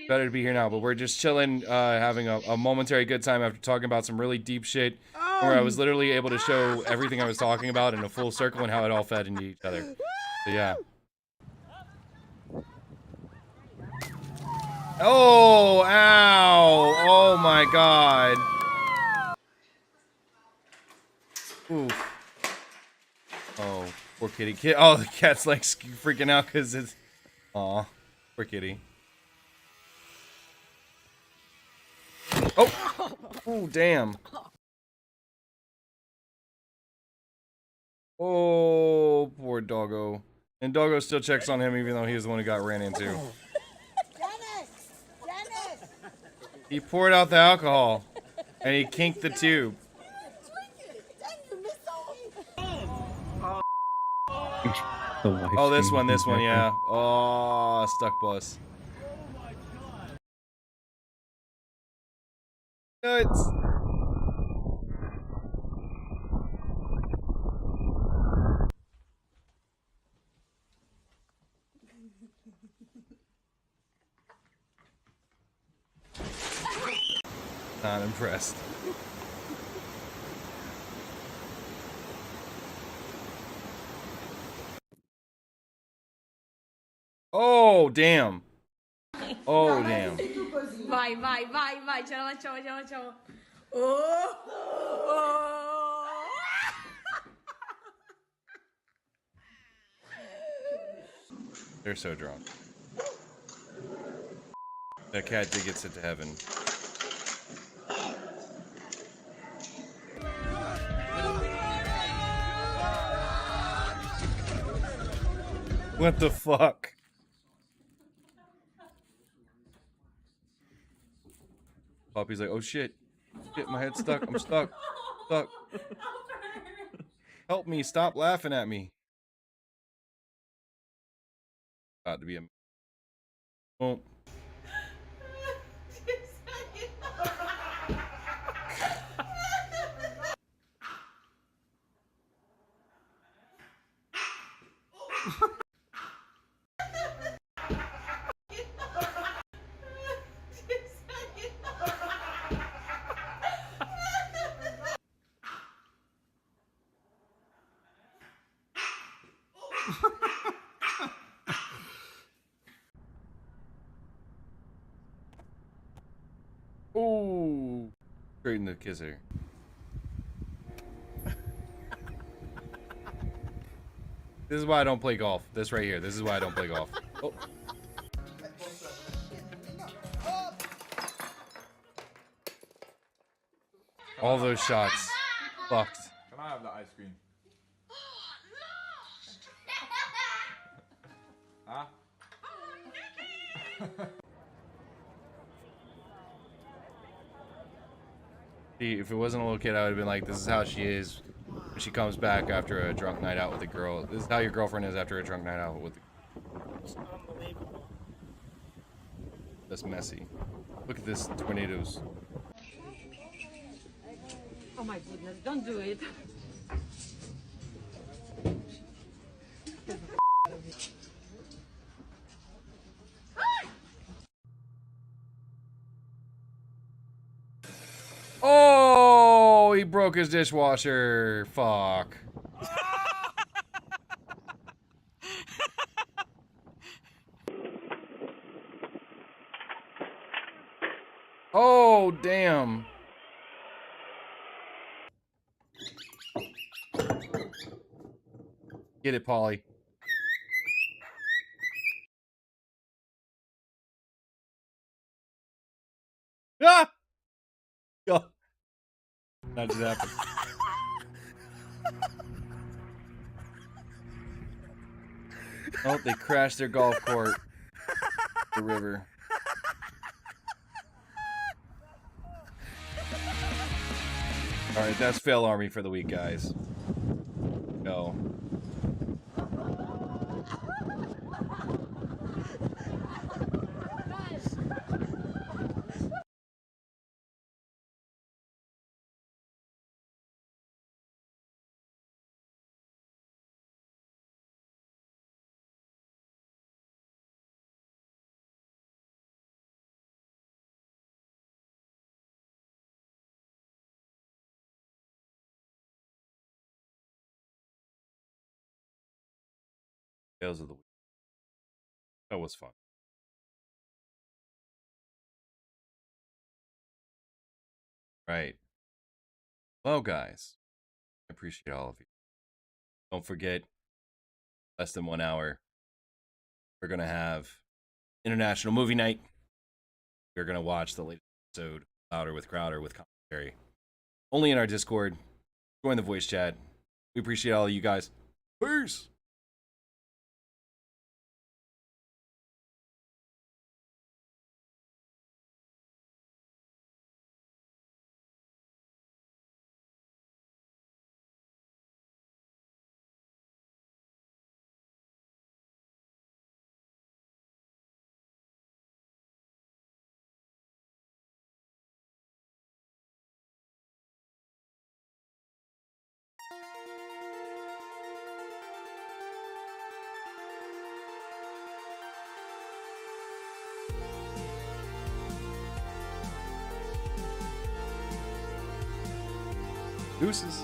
Better to be here now, but we're just chilling, having a momentary good time after talking about some really deep shit, where I was literally able to show everything I was talking about in a full circle and how it all fed into each other. So yeah. Oh, ow! Oh my god. Ooh. Oh, poor kitty. Oh, the cat's like freaking out because it's... Aw, poor kitty. Oh! Oh, damn. Oh, poor doggo. And doggo still checks on him even though he was the one who got ran into. Dennis! Dennis! He poured out the alcohol. And he kinked the tube. Oh, this one, yeah. Oh, stuck bus. Nuts. Not impressed. Oh, damn. Oh, damn. Vai, vai, vai, vai, ce la facciamo, ce la facciamo. Oh! Oh! They're so drunk. That cat did get sent to heaven. What the fuck? Poppy's like, oh shit. Shit, my head's stuck. I'm stuck. Stuck. Help me. Stop laughing at me. About to be a... Oh. Ooh. Straight in the kisser. This is why I don't play golf. This right here. This is why I don't play golf. Oh. All those shots. Fucked. Can I have that ice cream? Huh? See, if it wasn't a little kid, I would have been like, this is how she is when she comes back after a drunk night out with a girl. This is how your girlfriend is after a drunk night out with It's unbelievable. That's messy. Look at this tornadoes. Oh my goodness, don't do it. Oh, he broke his dishwasher. Fuck. Oh, damn. Get it, Polly. Ah! Oh. That just happened. Oh, they crashed their golf court. The river. Alright, that's fail army for the week, guys. Go. Fails of the week. That was fun. Right. Well, guys, I appreciate all of you. Don't forget, less than 1 hour, we're going to have International Movie Night. We're going to watch the latest episode, Louder with Crowder, with commentary. Only in our Discord. Join the voice chat. We appreciate all of you guys. Peace! Deuces.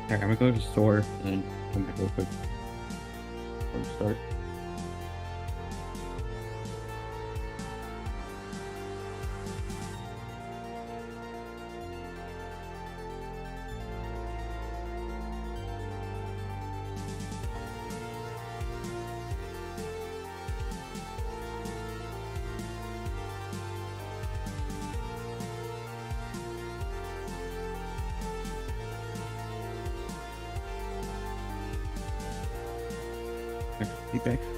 Alright, I'm gonna go to the store and then come back real quick. Before we start. Be back.